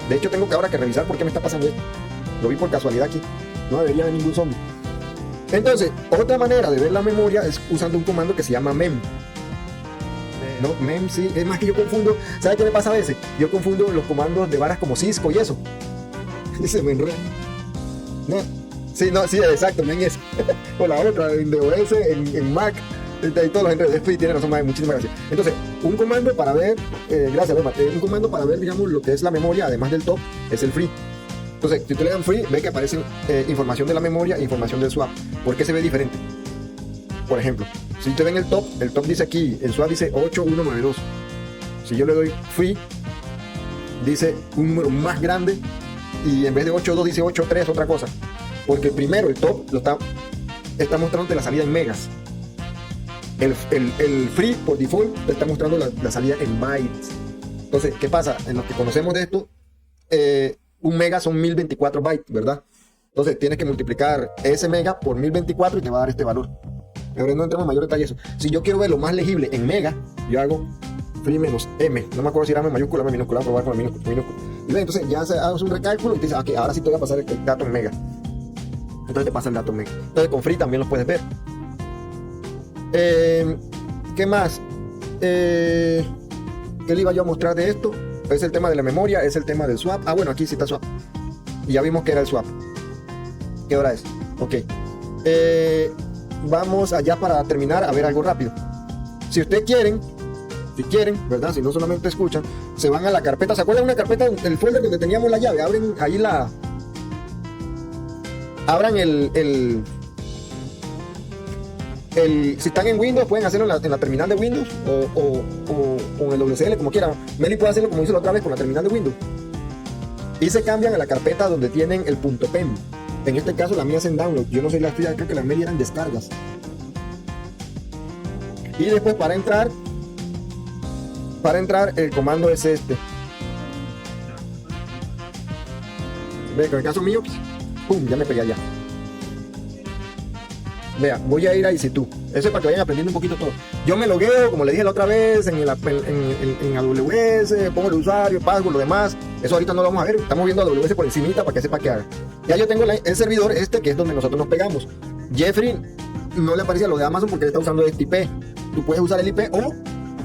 [SPEAKER 1] De hecho, tengo que ahora que revisar por qué me está pasando esto. Lo vi por casualidad aquí. No debería haber ningún zombie. Entonces, otra manera de ver la memoria es usando un comando que se llama mem. No, mem, sí. Es más que yo confundo. ¿Sabes qué me pasa a veces? Yo confundo los comandos de varas como Cisco y eso. Y se me enreda. No. Sí, no, sí, exacto, mem es. O la otra, en DOS, en Mac. Y todos los enredos. Tiene razón, muchísimas gracias. Entonces, un comando para ver. Gracias, Lema. Un comando para ver, digamos, lo que es la memoria, además del top, es el free. Entonces, si tú le das free, ve que aparece información de la memoria e información del swap. ¿Por qué se ve diferente? Por ejemplo, si te ven el top dice aquí, el swap dice 8192. Si yo le doy free, dice un número más grande y en vez de 82 dice 83, otra cosa. Porque primero el top está mostrando la salida en megas. El free por default te está mostrando la salida en bytes. Entonces, ¿qué pasa? En los que conocemos de esto, un mega son 1024 bytes, ¿verdad? Entonces tienes que multiplicar ese mega por 1024 y te va a dar este valor. Pero no entramos en mayor detalle eso. Si yo quiero ver lo más legible en mega, yo hago free menos m. No me acuerdo si era m mayúscula o m minúscula. Voy a probar con el minúscula. Y ven, entonces ya haces un recálculo y te dice, ok, ahora sí te voy a pasar el dato en mega. Entonces te pasa el dato en mega. Entonces con free también lo puedes ver. ¿Qué más? ¿Qué le iba yo a mostrar de esto? Es el tema de la memoria, es el tema del swap. Ah, bueno, aquí sí está swap. Y ya vimos que era el swap. ¿Qué hora es? Ok. Vamos allá para terminar a ver algo rápido. Si ustedes quieren, ¿verdad? Si no solamente escuchan, se van a la carpeta. ¿Se acuerdan de una carpeta, el folder donde teníamos la llave? Abren ahí abran si están en Windows, pueden hacerlo en la terminal de Windows o en el WSL, como quieran. Meli puede hacerlo como hizo la otra vez con la terminal de Windows. Y se cambian a la carpeta donde tienen el .pem. En este caso la mía es en download. Yo no soy la estudia, creo que las Meli eran descargas. Y después para entrar el comando es este. Ve, con el caso mío, ¡pum! Ya me pegué allá. Vea, voy a ir a EasyTo. Eso es para que vayan aprendiendo un poquito todo. Yo me logueo, como le dije la otra vez, en AWS, pongo el usuario, password, lo demás. Eso ahorita no lo vamos a ver. Estamos viendo AWS por encimita para que sepa qué haga. Ya yo tengo el servidor que es donde nosotros nos pegamos. Jeffrey no le aparecía lo de Amazon porque él está usando este IP. Tú puedes usar el IP o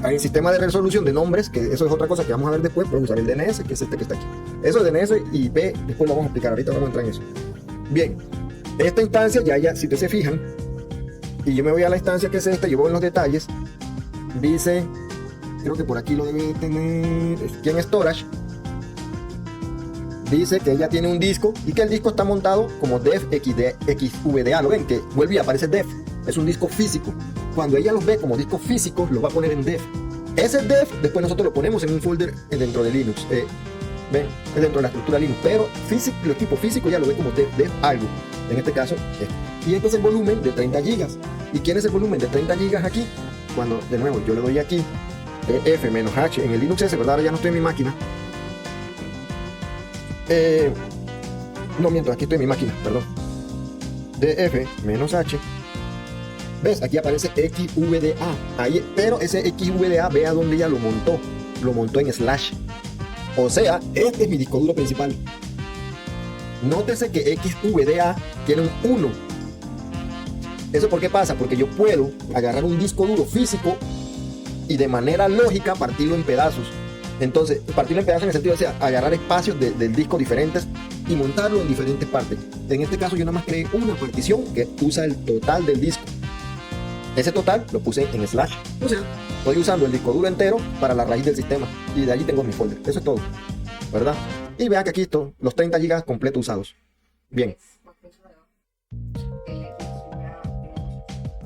[SPEAKER 1] el sistema de resolución de nombres, que eso es otra cosa que vamos a ver después. Puedes usar el DNS, que es este que está aquí. Eso es DNS y IP, después lo vamos a explicar. Ahorita vamos a entrar en eso. Bien, esta instancia ya, si ustedes se fijan, y yo me voy a la instancia que es esta, yo voy en los detalles, dice, creo que por aquí lo debe tener, aquí en Storage, dice que ella tiene un disco y que el disco está montado como DEF XVDA, ¿lo ven? Que vuelve y aparece DEF, es un disco físico. Cuando ella los ve como discos físicos, los va a poner en DEF. Ese DEF, después nosotros lo ponemos en un folder dentro de Linux, ven, es dentro de la estructura Linux, pero el equipo físico ya lo ve como DEF algo, en este caso, y este es el volumen de 30 GB. ¿Y quién es el volumen de 30 GB aquí? Cuando, de nuevo, yo le doy aquí, F-H en el Linux S, ¿verdad? Ahora ya no estoy en mi máquina. No miento, aquí estoy en mi máquina, perdón. DF-H. ¿Ves? Aquí aparece XVDA. Ahí, pero ese XVDA, vea dónde ella lo montó en slash. O sea, este es mi disco duro principal. Nótese que XVDA tiene un 1. ¿Eso por qué pasa? Porque yo puedo agarrar un disco duro físico y de manera lógica partirlo en pedazos. Entonces, partirlo en pedazos en el sentido de agarrar espacios del disco diferentes y montarlo en diferentes partes. En este caso yo nada más creé una partición que usa el total del disco. Ese total lo puse en slash. O sea, estoy usando el disco duro entero para la raíz del sistema. Y de allí tengo mi folder. Eso es todo, ¿verdad? Y vean que aquí están los 30 GB completos usados. Bien.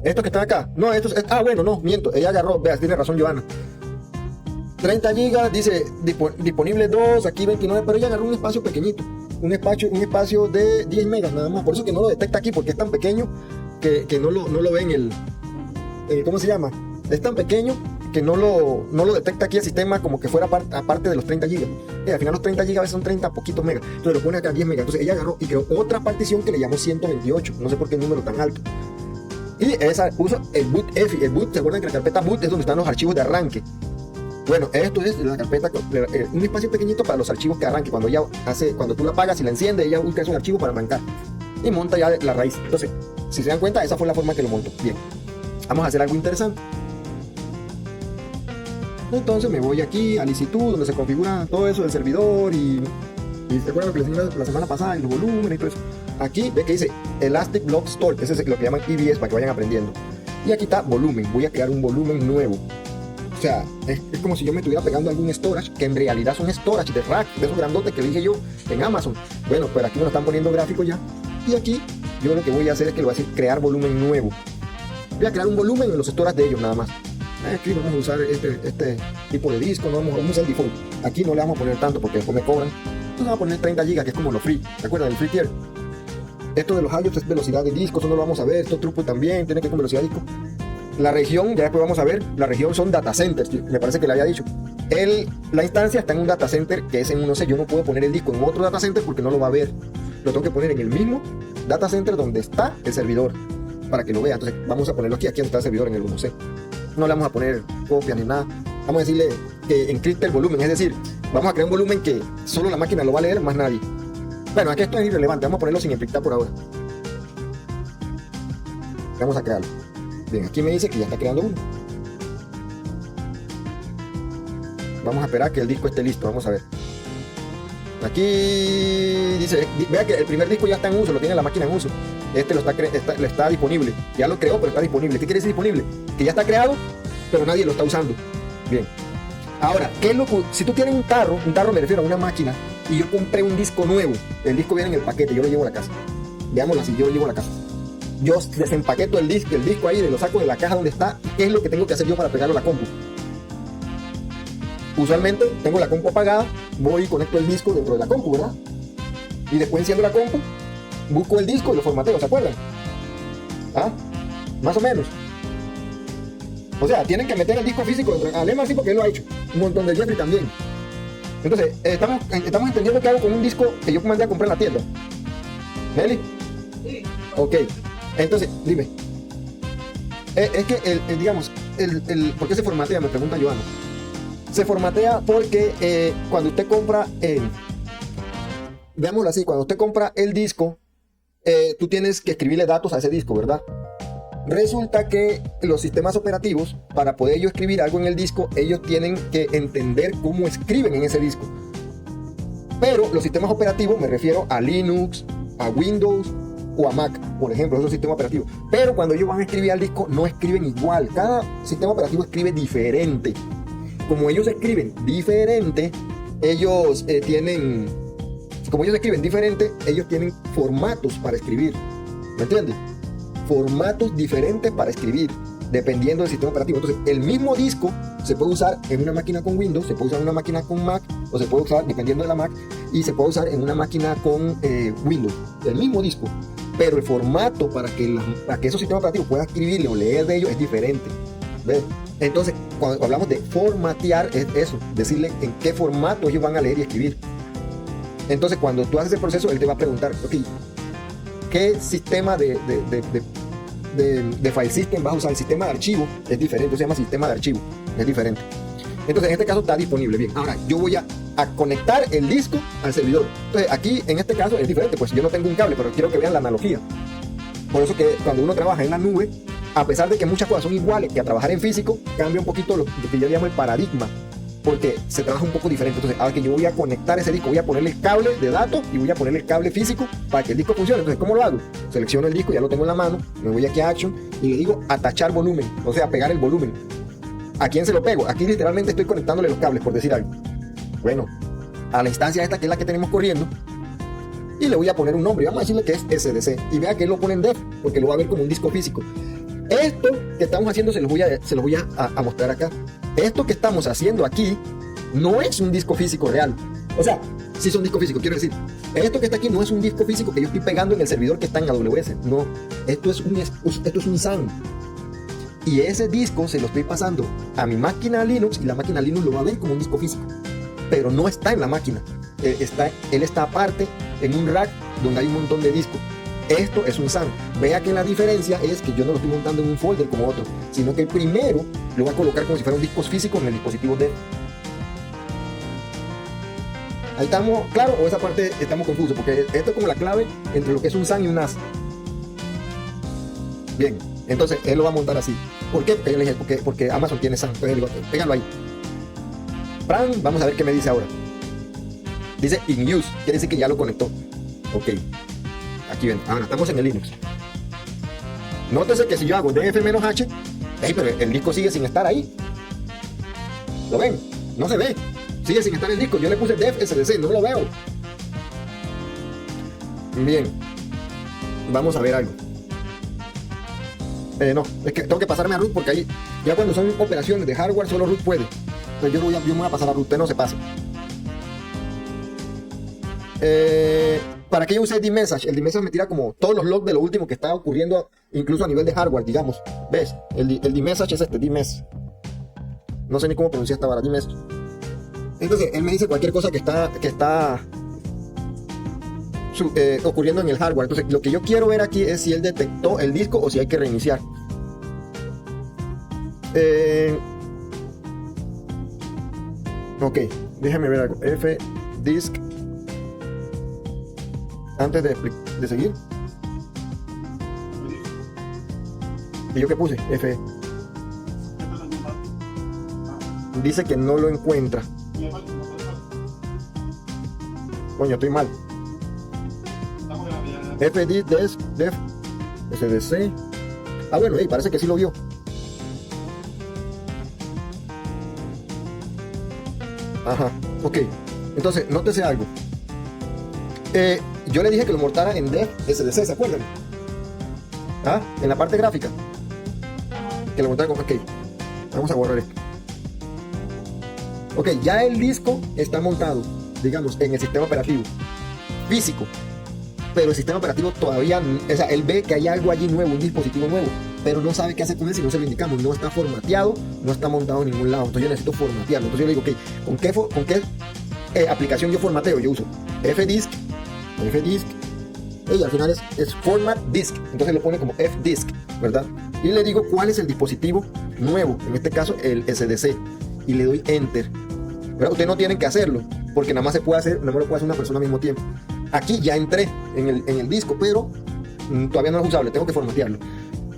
[SPEAKER 1] Estos que están acá. No, estos. Bueno, no, miento. Ella agarró. Vean, tiene razón, Joana. 30 GB, dice disponible 2, aquí 29, pero ella agarró un espacio pequeñito. Un espacio de 10 megas nada más. Por eso que no lo detecta aquí, porque es tan pequeño que no lo ve en el. ¿Cómo se llama? Es tan pequeño que no lo detecta aquí el sistema como que fuera aparte de los 30 GB. Al final los 30 GB a veces son 30 poquitos megas. Entonces lo pone acá 10 megas. Entonces ella agarró y creó otra partición que le llamó 128. No sé por qué el número tan alto. Y esa puso el boot F. El boot, ¿se acuerdan que la carpeta boot es donde están los archivos de arranque? Bueno, esto es la carpeta, un espacio pequeñito para los archivos que arranque. Cuando tú la apagas y la enciendes, ella busca esos archivos para arrancar. Y monta ya la raíz. Entonces, si se dan cuenta, esa fue la forma que lo montó. Bien. Vamos a hacer algo interesante. Entonces me voy aquí a licitud, donde se configura todo eso del servidor y ¿te acuerdas lo que les enseñé la semana pasada? Y los volúmenes y todo eso. Aquí ve que dice Elastic Block Store, ese es lo que llaman EBS para que vayan aprendiendo. Y aquí está volumen, voy a crear un volumen nuevo. O sea, es como si yo me estuviera pegando algún storage, que en realidad son storage de rack, de esos grandotes que dije yo en Amazon. Bueno, pero aquí me lo están poniendo gráfico ya. Y aquí yo lo que voy a hacer es que lo voy a decir crear volumen nuevo. Voy a crear un volumen en los storage de ellos nada más. Aquí vamos a usar este tipo de disco, no vamos a usar el default. Aquí no le vamos a poner tanto porque después me cobran. Entonces vamos a poner 30 GB, que es como lo free. ¿Te acuerdas del free tier? Esto de los IOPS es velocidad de disco, eso no lo vamos a ver. Esto throughput también tiene que ver con velocidad de disco. La región, ya después vamos a ver, la región son data centers, me parece que le había dicho. La instancia está en un data center que es en un, yo no puedo poner el disco en otro data center porque no lo va a ver. Lo tengo que poner en el mismo data center donde está el servidor para que lo vea. Entonces vamos a ponerlo aquí donde está el servidor en el 1C. No le vamos a poner copias ni nada. Vamos a decirle que encripte el volumen, es decir, vamos a crear un volumen que solo la máquina lo va a leer, más nadie. Bueno, aquí esto es irrelevante, vamos a ponerlo sin encriptar por ahora. Vamos a crearlo. Bien, aquí me dice que ya está creando uno. Vamos a esperar que el disco esté listo, vamos a ver. Aquí dice, vea que el primer disco ya está en uso, lo tiene la máquina en uso. Este está disponible, ya lo creó pero está disponible. ¿Qué quiere decir disponible? Que ya está creado, pero nadie lo está usando. Bien. Ahora, ¿qué es lo que, si tú tienes un tarro me refiero a una máquina, y yo compré un disco nuevo, el disco viene en el paquete, yo lo llevo a la casa. Veámoslo así, yo lo llevo a la casa. Yo desempaqueto el disco ahí, lo saco de la caja donde está. ¿Qué es lo que tengo que hacer yo para pegarlo a la compu? Usualmente tengo la compu apagada, voy y conecto el disco dentro de la compu, ¿verdad? Y después enciendo la compu, busco el disco y lo formateo, ¿se acuerdan? ¿Ah? Más o menos. O sea, tienen que meter el disco físico dentro. Alema sí, porque él lo ha hecho. Un montón de Jeffrey también. Entonces, estamos entendiendo qué hago con un disco que yo mandé a comprar en la tienda. ¿Nelly? Sí. Ok. Entonces, dime. Es que, digamos, ¿por qué se formatea? Me pregunta Joana. Se formatea porque cuando usted compra, veámoslo así, cuando usted compra el disco, tú tienes que escribirle datos a ese disco, ¿verdad? Resulta que los sistemas operativos, para poder ellos escribir algo en el disco, ellos tienen que entender cómo escriben en ese disco. Pero los sistemas operativos, me refiero a Linux, a Windows o a Mac, por ejemplo, esos sistemas operativos. Pero cuando ellos van a escribir al disco, no escriben igual. Cada sistema operativo escribe diferente. Como ellos escriben diferente, ellos tienen formatos para escribir. ¿Me entiendes? Formatos diferentes para escribir, dependiendo del sistema operativo. Entonces, el mismo disco se puede usar en una máquina con Windows, se puede usar en una máquina con Mac, o se puede usar, dependiendo de la Mac, y se puede usar en una máquina con Windows. El mismo disco, pero el formato para que esos sistemas operativos puedan escribirle o leer de ellos es diferente. ¿Ves? Entonces, cuando hablamos de formatear, es eso, decirle en qué formato ellos van a leer y escribir. Entonces, cuando tú haces el proceso, él te va a preguntar, ok, ¿qué sistema de file system vas a usar? El sistema de archivo es diferente, se llama sistema de archivo, es diferente. Entonces, en este caso está disponible. Bien, ahora yo voy a conectar el disco al servidor. Entonces, aquí en este caso es diferente, pues yo no tengo un cable, pero quiero que vean la analogía. Por eso que cuando uno trabaja en la nube, a pesar de que muchas cosas son iguales que a trabajar en físico, cambia un poquito lo que yo llamo el paradigma, porque se trabaja un poco diferente. Entonces, ahora que yo voy a conectar ese disco, voy a ponerle el cable de datos y voy a ponerle el cable físico para que el disco funcione. Entonces, ¿cómo lo hago? Selecciono el disco, ya lo tengo en la mano, me voy aquí a Action y le digo atachar volumen, o sea, pegar el volumen. ¿A quién se lo pego? Aquí literalmente estoy conectándole los cables, por decir algo. Bueno, a la instancia esta que es la que tenemos corriendo, y le voy a poner un nombre, vamos a decirle que es SDC, y vea que él lo pone en def, porque lo va a ver como un disco físico. Esto que estamos haciendo se los voy a mostrar acá. Esto que estamos haciendo aquí no es un disco físico real. O sea, sí es un disco físico, quiero decir, esto que está aquí no es un disco físico que yo estoy pegando en el servidor que está en AWS. No, esto es un SAN. Y ese disco se lo estoy pasando a mi máquina Linux, y la máquina Linux lo va a ver como un disco físico. Pero no está en la máquina. Él está aparte en un rack donde hay un montón de discos. Esto es un SAN. Vea que la diferencia es que yo no lo estoy montando en un folder como otro, sino que el primero lo voy a colocar como si fuera un disco físico en el dispositivo de. Ahí estamos, claro, o esa parte estamos confusos, porque esto es como la clave entre lo que es un SAN y un NAS. Bien, entonces él lo va a montar así. ¿Por qué? Porque Amazon tiene SAN. Entonces él va a pégalo ahí. ¡Pran! Vamos a ver qué me dice ahora. Dice in use, quiere decir que ya lo conectó. Ok, aquí ven, ahora estamos en el Linux. Nótese que si yo hago df-h, pero el disco sigue sin estar ahí. ¿Lo ven? No se ve, sigue sin estar el disco. Yo le puse def sdc, no lo veo. Bien, vamos a ver algo. No, es que tengo que pasarme a root porque ahí, ya cuando son operaciones de hardware, solo root puede. Entonces yo me voy a pasar a root, usted no se pase. ¿Para qué yo usé el dmessage? El dmessage me tira como todos los logs de lo último que está ocurriendo, incluso a nivel de hardware, digamos. ¿Ves? El dmessage es este, dmess. No sé ni cómo pronunciar esta vara, dmessage. Entonces, él me dice cualquier cosa que está ocurriendo en el hardware. Entonces, lo que yo quiero ver aquí es si él detectó el disco o si hay que reiniciar. Ok, déjame ver algo. fdisk. Antes de seguir. ¿Y yo qué puse? F. Dice que no lo encuentra. Coño, estoy mal. fdisk def sdc. Ah, bueno, parece que sí lo vio. Ajá, ok. Entonces, nótese algo. Yo le dije que lo montara en def sdc, ¿se acuerdan? ¿Ah? En la parte gráfica. Que lo montara con... Ok, vamos a borrar esto. Ok, ya el disco está montado, digamos, en el sistema operativo físico. Pero el sistema operativo todavía, o sea, él ve que hay algo allí nuevo, un dispositivo nuevo, pero no sabe qué hacer con él si no se lo indicamos. No está formateado, no está montado en ningún lado. Entonces yo necesito formatearlo. Entonces yo le digo, ok, ¿con qué aplicación yo formateo? Yo uso fdisk, y al final es format disk. Entonces lo pone como fdisk, ¿verdad? Y le digo cuál es el dispositivo nuevo, en este caso el SDC, y le doy enter. ¿Verdad? Ustedes no tienen que hacerlo, porque nada más lo puede hacer una persona al mismo tiempo. Aquí ya entré en el disco, pero todavía no es usable, tengo que formatearlo.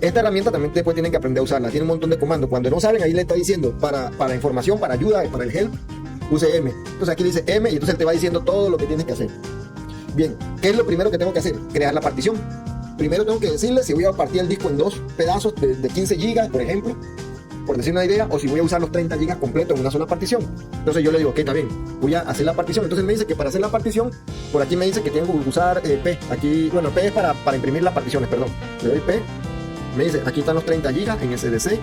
[SPEAKER 1] Esta herramienta también después tienen que aprender a usarla, tiene un montón de comandos. Cuando no saben, ahí le está diciendo para información, para ayuda, para el help, use M. Entonces aquí dice M y entonces él te va diciendo todo lo que tienes que hacer. Bien, ¿qué es lo primero que tengo que hacer? Crear la partición. Primero tengo que decirle si voy a partir el disco en dos pedazos de 15 GB, por ejemplo, por decir una idea, o si voy a usar los 30 GB completos en una sola partición. Entonces yo le digo, ok, está bien, voy a hacer la partición. Entonces me dice que para hacer la partición, por aquí me dice que tengo que usar P. Aquí, bueno, P es para imprimir las particiones, perdón. Le doy P, me dice, aquí están los 30 GB en SDC,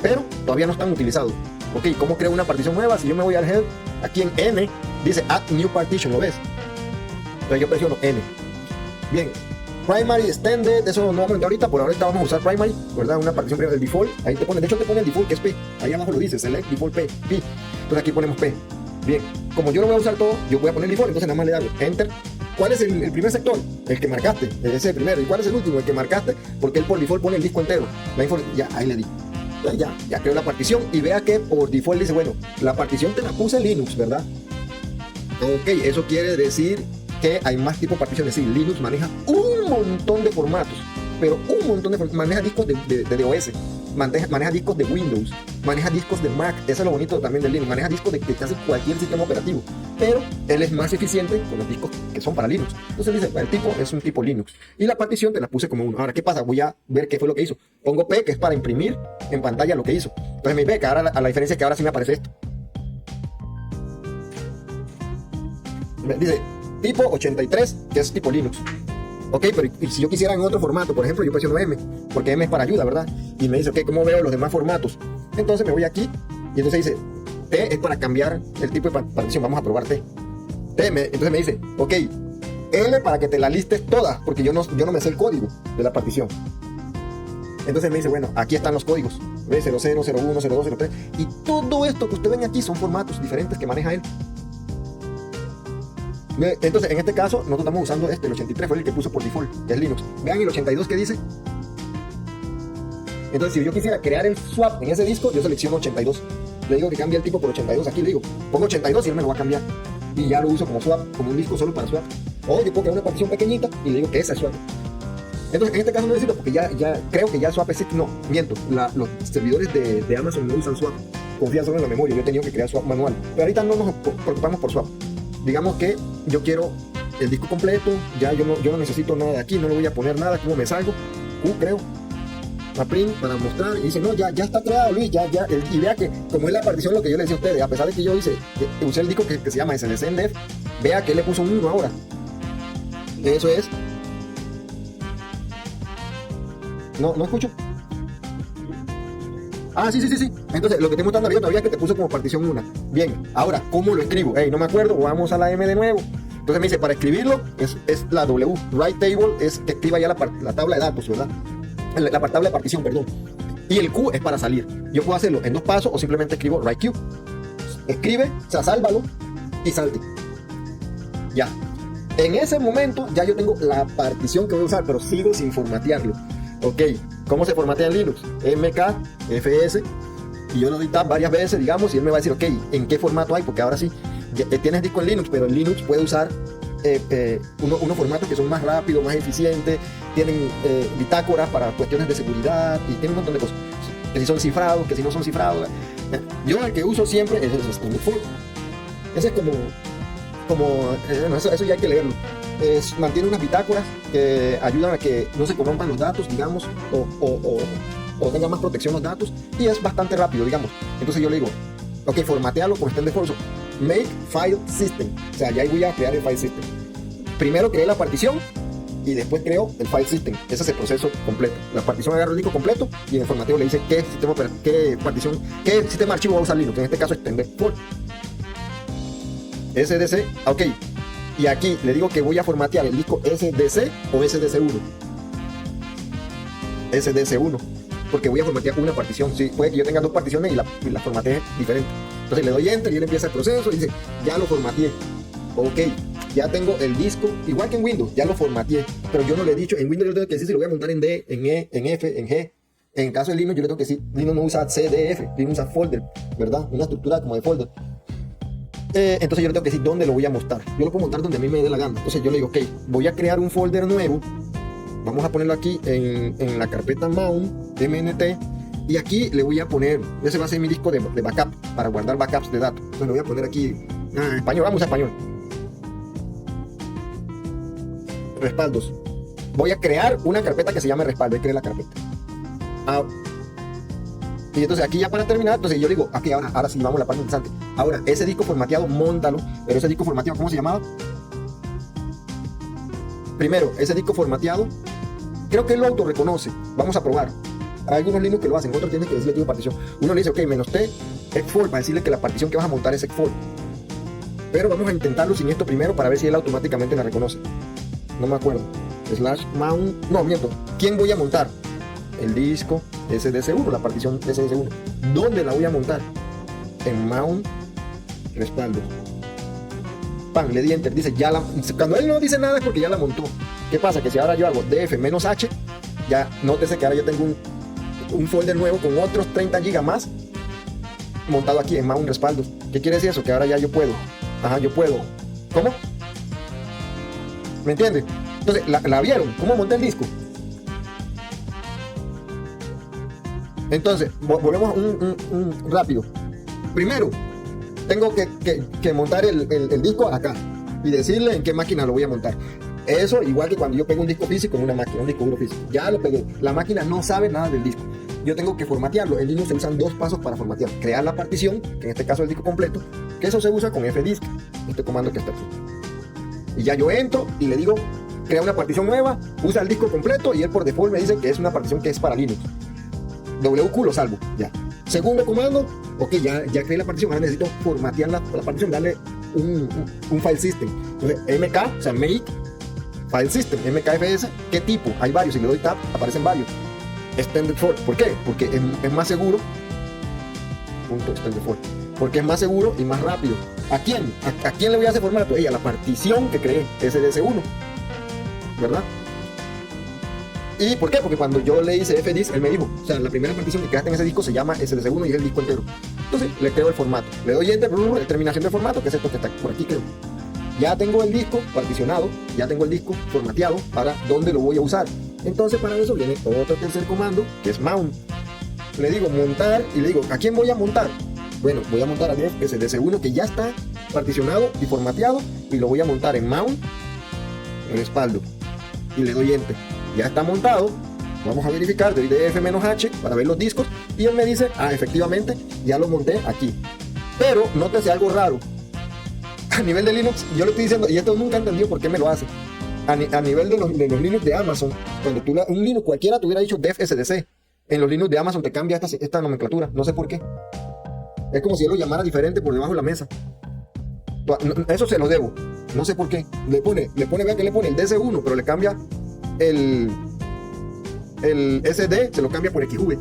[SPEAKER 1] pero todavía no están utilizados. Ok, ¿cómo creo una partición nueva? Si yo me voy al head, aquí en N, dice Add New Partition, ¿lo ves? Entonces yo presiono N. Bien, Primary Extended, eso no vamos a entrar ahorita, por ahorita vamos a usar Primary, ¿verdad? Una partición primera, el default, ahí te pone, de hecho te pone el default que es P, ahí abajo lo dice, Select Default P. Entonces aquí ponemos P. Bien, como yo lo voy a usar todo, yo voy a poner el default, entonces nada más le hago Enter. ¿Cuál es el primer sector? El que marcaste, ese es el primero. ¿Y cuál es el último? El que marcaste, porque él por default pone el disco entero. Ya, ahí le di. Ya creo la partición y vea que por default dice, bueno, la partición te la puse en Linux, ¿verdad? Ok, eso quiere decir que hay más tipos de particiones. Sí, Linux maneja un montón de formatos, pero un montón de formatos. Maneja discos de OS, maneja discos de Windows, maneja discos de Mac. Eso es lo bonito también de Linux. Maneja discos de casi cualquier sistema operativo, pero él es más eficiente con los discos que son para Linux. Entonces dice, el tipo es un tipo Linux. Y la partición te la puse como uno. Ahora, ¿qué pasa? Voy a ver qué fue lo que hizo. Pongo P, que es para imprimir en pantalla lo que hizo. Entonces me ve que ahora a la diferencia es que ahora sí me aparece esto. Dice tipo 83, que es tipo Linux. Ok, pero y si yo quisiera en otro formato, por ejemplo, yo presiono M, porque M es para ayuda, ¿verdad? Y me dice, ok, ¿cómo veo los demás formatos? Entonces me voy aquí, y entonces dice, T es para cambiar el tipo de partición, vamos a probar T. Entonces me dice, ok, L para que te la listes todas, porque yo no me sé el código de la partición. Entonces me dice, bueno, aquí están los códigos, ¿ves? 00, 01, 02, 03, y todo esto que ustedes ven aquí son formatos diferentes que maneja él. Entonces, en este caso, nosotros estamos usando el 83 fue el que puso por default, que es Linux. Vean el 82 que dice. Entonces, si yo quisiera crear el swap en ese disco, yo selecciono 82. Le digo que cambie el tipo por 82. Aquí le digo, pongo 82 y él me lo va a cambiar. Y ya lo uso como swap, como un disco solo para swap. O yo puedo crear una partición pequeñita y le digo que esa es swap. Entonces, en este caso no necesito porque ya creo que ya swap existe. No, miento. Los servidores de Amazon no usan swap. confía solo en la memoria. Yo he tenido que crear swap manual. Pero ahorita no nos preocupamos por swap. Digamos que yo quiero el disco completo, ya yo no necesito nada de aquí, no le voy a poner nada. ¿Cómo me salgo? Creo. A print para mostrar y dice, no, ya está creado, Luis, y vea que como es la partición lo que yo le decía a ustedes, a pesar de que yo usé el disco que se llama SDC en Dev, vea que él le puso un 1 ahora. Eso es. No escucho. Ah, sí. Entonces, lo que estoy mostrando arriba todavía es que te puso como partición 1. Bien, ahora, ¿cómo lo escribo? No me acuerdo, vamos a la M de nuevo. Entonces me dice, para escribirlo, es la W. Write table es que escriba ya la tabla de datos, ¿verdad? La tabla de partición, perdón. Y el Q es para salir. Yo puedo hacerlo en 2 pasos o simplemente escribo write Q. Escribe, o sea, sálvalo y salte. Ya. En ese momento ya yo tengo la partición que voy a usar, pero sigo sin formatearlo. Ok, ¿cómo se formatea en Linux? MK, FS, y yo lo doy tab varias veces, digamos, y él me va a decir, ok, ¿en qué formato hay? Porque ahora sí, tienes disco en Linux, pero en Linux puede usar unos formatos que son más rápidos, más eficientes, tienen bitácoras para cuestiones de seguridad y tienen un montón de cosas. Que si son cifrados, que si no son cifrados. Yo el que uso siempre es el Standard Form. Ese es eso ya hay que leerlo. Mantiene unas bitácoras que ayudan a que no se corrompan los datos, digamos, o tenga más protección los datos, y es bastante rápido, digamos. Entonces yo le digo, ok, formatealo con Standard Form. Make File System. O sea, ya ahí voy a crear el File System. Primero creé la partición y después creo el File System. Ese es el proceso completo. La partición agarra el disco completo y en el formateo le dice qué sistema archivo va a usar Linux. En este caso, Standard Form. SDC, ok. Y aquí le digo que voy a formatear el disco SDC o SDC1. SDC1. Porque voy a formatear una partición. Sí, puede que yo tenga 2 particiones y la formatee diferente. Entonces le doy enter y él empieza el proceso y dice, ya lo formateé. Ok, ya tengo el disco, igual que en Windows, ya lo formateé. Pero yo no le he dicho, en Windows yo tengo que decir si lo voy a montar en D, en E, en F, en G. En el caso de Linux yo le tengo que decir, Linux no usa CDF, Linux usa folder, ¿verdad? Una estructura como de folder. Entonces yo le tengo que decir dónde lo voy a montar. Yo lo puedo montar donde a mí me dé la gana. Entonces yo le digo, ok, voy a crear un folder nuevo. Vamos a ponerlo aquí en la carpeta mount, MNT. Y aquí le voy a poner, ese va a ser mi disco de backup, para guardar backups de datos. Entonces lo voy a poner aquí, español, vamos a español. Respaldos. Voy a crear una carpeta que se llame respaldo. Voy a crear la carpeta. Y entonces aquí ya para terminar, entonces yo digo, aquí ahora sí vamos a la parte interesante. Ahora, ese disco formateado, móntalo. Pero ese disco formateado, ¿cómo se llamaba? Primero, ese disco formateado, creo que él lo autorreconoce. Vamos a probar. Hay algunos Linux que lo hacen, otros tienen que decirle tipo de partición. Uno le dice, ok, -t, exfol, para decirle que la partición que vas a montar es exfol. Pero vamos a intentarlo sin esto primero para ver si él automáticamente la reconoce. No me acuerdo. /mount, no, miento. ¿Quién voy a montar? El disco SDC1, la partición SDC1. ¿Dónde la voy a montar? En mount, respaldo. Pan, le di enter. Dice, cuando él no dice nada es porque ya la montó. ¿Qué pasa? Que si ahora yo hago df-h, ya nótese que ahora yo tengo un folder nuevo con otros 30 GB más montado aquí en mount respaldos. ¿Qué quiere decir eso? Que ahora ya yo puedo. Yo puedo. ¿Cómo? ¿Me entiende? Entonces, ¿la vieron? ¿Cómo monté el disco? Entonces, volvemos un rápido. Primero, tengo que montar el disco acá y decirle en qué máquina lo voy a montar. Eso igual que cuando yo pego un disco físico en una máquina, un disco duro físico. Ya lo pegué. La máquina no sabe nada del disco. Yo tengo que formatearlo. En Linux se usan 2 pasos para formatear. Crear la partición, que en este caso es el disco completo, que eso se usa con fdisk, este comando que está aquí. Y ya yo entro y le digo, crea una partición nueva, usa el disco completo y él por default me dice que es una partición que es para Linux. WQ lo salvo, ya. Segundo comando, ok, ya creé la partición, ahora necesito formatear la partición, darle un file system. Entonces, MK, o sea, make file system, MKFS, ¿qué tipo? Hay varios, si le doy tab, aparecen varios. Extended for, ¿por qué? Porque es más seguro. Extended for. Porque es más seguro y más rápido. ¿A quién? ¿A quién le voy a hacer formato? A la partición que creé, SDC1, ¿verdad? ¿Y por qué? Porque cuando yo le hice fdisk, él me dijo, o sea, la primera partición que creaste en ese disco se llama SDC1 y es el disco entero. Entonces, le creo el formato. Le doy enter, determinación de formato, que es esto que está por aquí, creo. Ya tengo el disco particionado, ya tengo el disco formateado para dónde lo voy a usar. Entonces, para eso viene otro tercer comando, que es mount. Le digo montar y le digo, ¿a quién voy a montar? Bueno, voy a montar a def SDC1 que ya está particionado y formateado y lo voy a montar en mount, respaldo, y le doy enter. Ya está montado. Vamos a verificar, doy df-h para ver los discos y él me dice, efectivamente ya lo monté aquí. Pero nótese algo raro. A nivel de Linux, yo le estoy diciendo, y esto nunca he entendido por qué me lo hace. A nivel de los Linux de Amazon, cuando un Linux cualquiera te hubiera dicho def SDC, en los Linux de Amazon te cambia esta nomenclatura, no sé por qué. Es como si él lo llamara diferente por debajo de la mesa. Eso se lo debo, no sé por qué. Le pone, vean que le pone el DC1, pero le cambia el SD, se lo cambia por XV.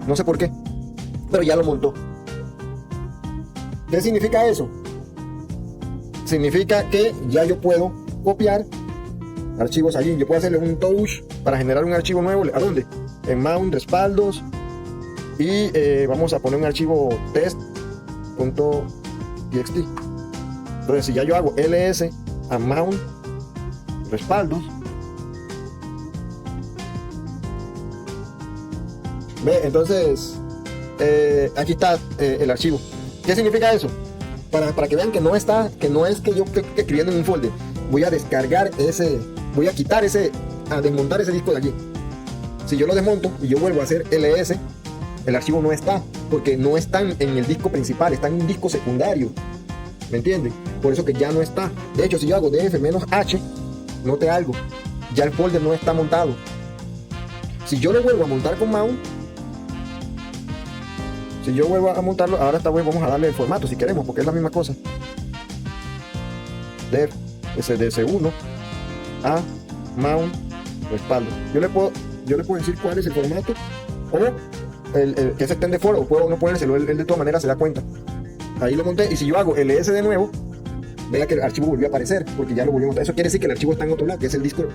[SPEAKER 1] No sé por qué, pero ya lo montó. ¿Qué significa eso? Significa que ya yo puedo copiar archivos allí. Yo puedo hacerle un touch para generar un archivo nuevo. ¿A dónde? En mount, respaldos. Y vamos a poner un archivo test.txt. Entonces, si ya yo hago ls a mount, respaldos. Ve, entonces, aquí está el archivo. ¿Qué significa eso? Para que vean que no es que yo esté escribiendo en un folder. Voy a descargar voy a quitar a desmontar ese disco de allí. Si yo lo desmonto y yo vuelvo a hacer ls, el archivo no está, porque no está en el disco principal, está en un disco secundario. ¿Me entienden? Por eso que ya no está. De hecho, si yo hago df-h, note algo, ya el folder no está montado. Si yo lo vuelvo a montar con mount, si yo vuelvo a montarlo, ahora esta vez vamos a darle el formato si queremos, porque es la misma cosa. Def SDC1 a mount respaldo. Yo le puedo decir cuál es el formato o que es extended for, o puedo no ponérselo, él de todas maneras se da cuenta. Ahí lo monté, y si yo hago ls de nuevo, vea que el archivo volvió a aparecer porque ya lo volvió a montar. Eso quiere decir que el archivo está en otro lado, que es el disco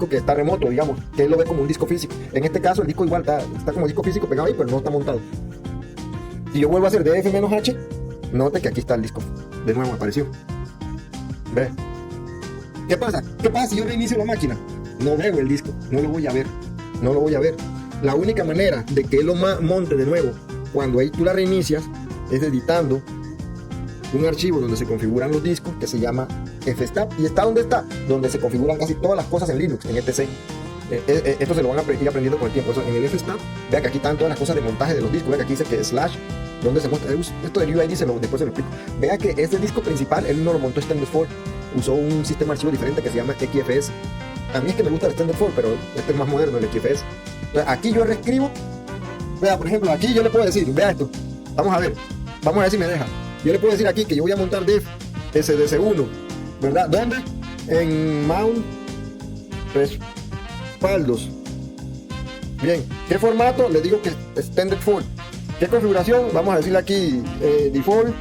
[SPEAKER 1] que está remoto, digamos, que él lo ve como un disco físico. En este caso el disco igual está como disco físico pegado ahí, pero no está montado. Si yo vuelvo a hacer df-h, note que aquí está el disco. De nuevo apareció. Ve. ¿Qué pasa? ¿Qué pasa si yo reinicio la máquina? No veo el disco, no lo voy a ver. No lo voy a ver. La única manera de que él lo monte de nuevo cuando ahí tú la reinicias es editando un archivo donde se configuran los discos que se llama fstab. ¿Y está donde está? Donde se configuran casi todas las cosas en Linux, en etc. Esto se lo van a ir aprendiendo con el tiempo. Eso, en el fstab, vea que aquí están todas las cosas de montaje de los discos. Vea que aquí dice que slash, donde se muestra. Esto del UID después se lo explico. Vea que este disco principal él no lo montó extended for, usó un sistema de archivo diferente que se llama XFS. A mí es que me gusta el extended for, pero este es más moderno, el XFS. Entonces aquí yo reescribo. Vea, por ejemplo, aquí yo le puedo decir, vea esto, vamos a ver si me deja. Yo le puedo decir aquí que yo voy a montar def SDC1, ¿verdad? ¿Dónde? En mount respaldos. Bien, ¿qué formato? Le digo que extended for. ¿Qué configuración? Vamos a decirle aquí default.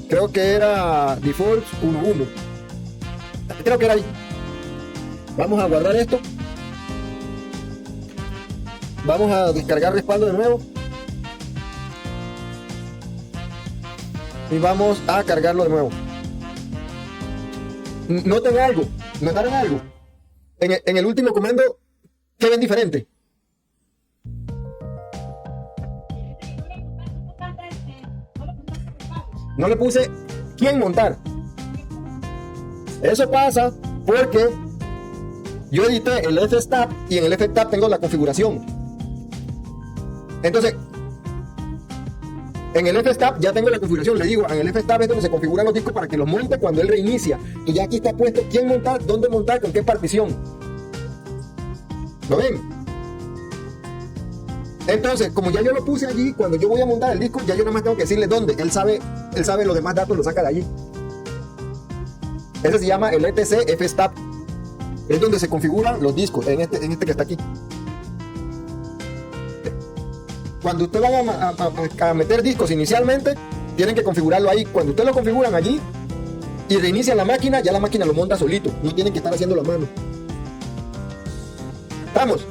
[SPEAKER 1] Creo que era default 1.1. Creo que era ahí. Vamos a guardar esto. Vamos a descargar respaldo de nuevo. Y vamos a cargarlo de nuevo. Noten algo. ¿Notaron algo? En el último comando, ¿qué ven diferente? No le puse quién montar. Eso pasa porque yo edité el fstab y en el fstab tengo la configuración. Entonces, en el fstab ya tengo la configuración. Le digo, en el fstab es donde se configuran los discos para que los monte cuando él reinicia. Y ya aquí está puesto quién montar, dónde montar, con qué partición. ¿Lo ven? Entonces, como ya yo lo puse allí, cuando yo voy a montar el disco, ya yo nada más tengo que decirle dónde. Él sabe los demás datos, los saca de allí. Ese se llama el etc fstab. Es donde se configuran los discos, en este que está aquí. Cuando ustedes van a meter discos inicialmente, tienen que configurarlo ahí. Cuando ustedes lo configuran allí y reinician la máquina, ya la máquina lo monta solito. No tienen que estar haciendo la mano. ¿Estamos?